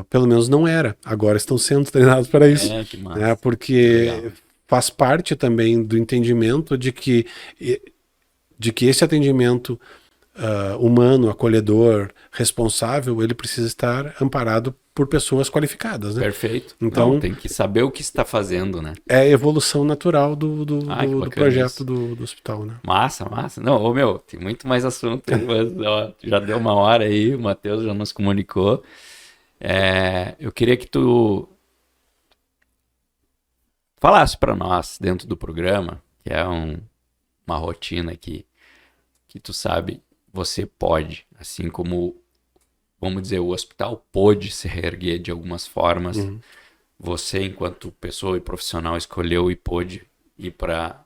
Pelo menos não era. Agora estão sendo treinados para isso. Que Né? massa. Porque faz parte também do entendimento de que esse atendimento humano, acolhedor, responsável, ele precisa estar amparado por pessoas qualificadas, né? Perfeito. Então, não, tem que saber o que está fazendo, né? é a evolução natural do projeto do hospital, né? Massa. Não, meu, tem muito mais assunto, mas ó, já deu uma hora aí, o Matheus já nos comunicou. Eu queria que tu falasse para nós, dentro do programa, que é uma rotina que tu sabe, você pode, assim como, vamos dizer, o hospital pôde se reerguer de algumas formas, você, enquanto pessoa e profissional, escolheu e pôde ir para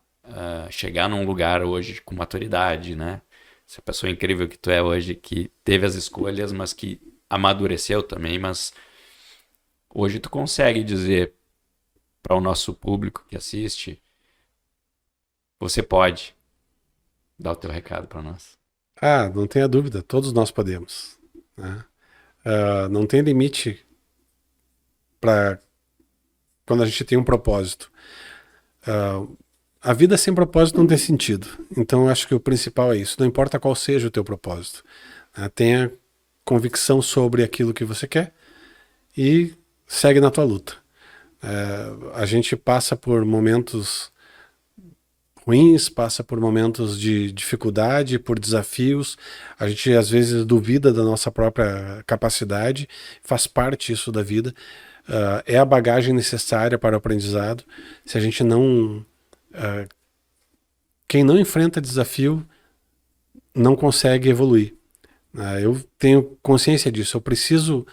chegar num lugar hoje com maturidade, né? Essa pessoa incrível que tu é hoje, que teve as escolhas, mas que amadureceu também, mas hoje tu consegue dizer para o nosso público que assiste, você pode dar o teu recado para nós. Não tenha dúvida, todos nós podemos, né? Não tem limite para quando a gente tem um propósito. A vida sem propósito não tem sentido. Então eu acho que o principal é isso. Não importa qual seja o teu propósito. Tenha convicção sobre aquilo que você quer e segue na tua luta. A gente passa por momentos ruins, passa por momentos de dificuldade, por desafios. A gente às vezes duvida da nossa própria capacidade, faz parte isso da vida. É a bagagem necessária para o aprendizado. Se a gente não... quem não enfrenta desafio não consegue evoluir. Eu tenho consciência disso. Eu preciso...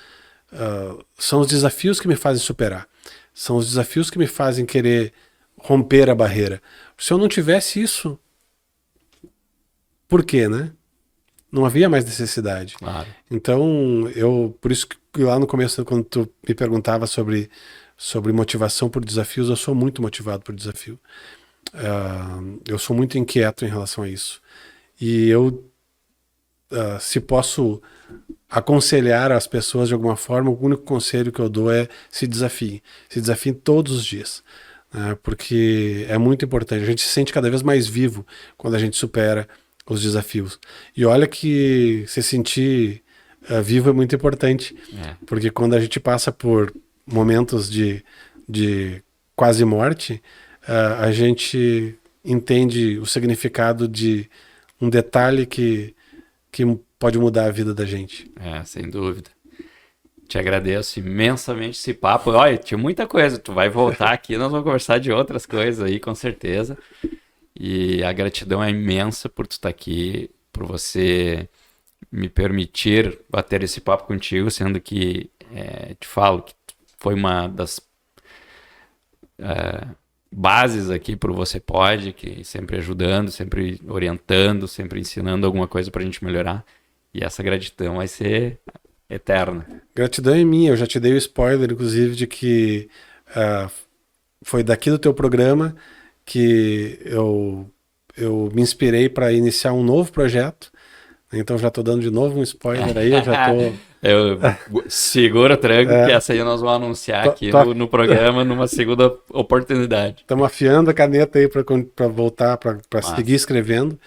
são os desafios que me fazem superar. São os desafios que me fazem querer romper a barreira. Se eu não tivesse isso, por quê, né? Não havia mais necessidade. Claro. Então, por isso que lá no começo, quando tu me perguntava sobre motivação por desafios, eu sou muito motivado por desafio. Eu sou muito inquieto em relação a isso. E eu, se posso aconselhar as pessoas de alguma forma, o único conselho que eu dou é se desafiem. Se desafiem todos os dias. Porque é muito importante. A gente se sente cada vez mais vivo quando a gente supera os desafios. E olha que se sentir vivo é muito importante. Porque quando a gente passa por momentos de quase morte, a gente entende o significado de um detalhe que pode mudar a vida da gente. Sem dúvida. Te agradeço imensamente esse papo. Olha, tinha muita coisa. Tu vai voltar aqui, nós vamos conversar de outras coisas aí, com certeza. E a gratidão é imensa por tu estar aqui, por você me permitir bater esse papo contigo, sendo que, te falo, que foi uma das bases aqui pro Você Pode, que sempre ajudando, sempre orientando, sempre ensinando alguma coisa pra gente melhorar. E essa gratidão vai ser eterna. Gratidão é minha. Eu já te dei o spoiler, inclusive, de que foi daqui do teu programa que eu me inspirei para iniciar um novo projeto. Então já estou dando de novo um spoiler aí. Eu já eu segura o tranco, que essa aí nós vamos anunciar aqui no programa numa segunda oportunidade. Estamos afiando a caneta aí para voltar, para seguir escrevendo.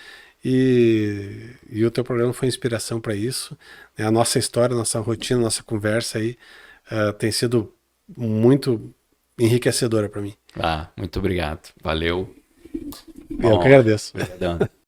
E o teu programa foi inspiração para isso. A nossa história, a nossa rotina, a nossa conversa aí tem sido muito enriquecedora para mim. Muito obrigado. Valeu. Eu que agradeço. Obrigadão.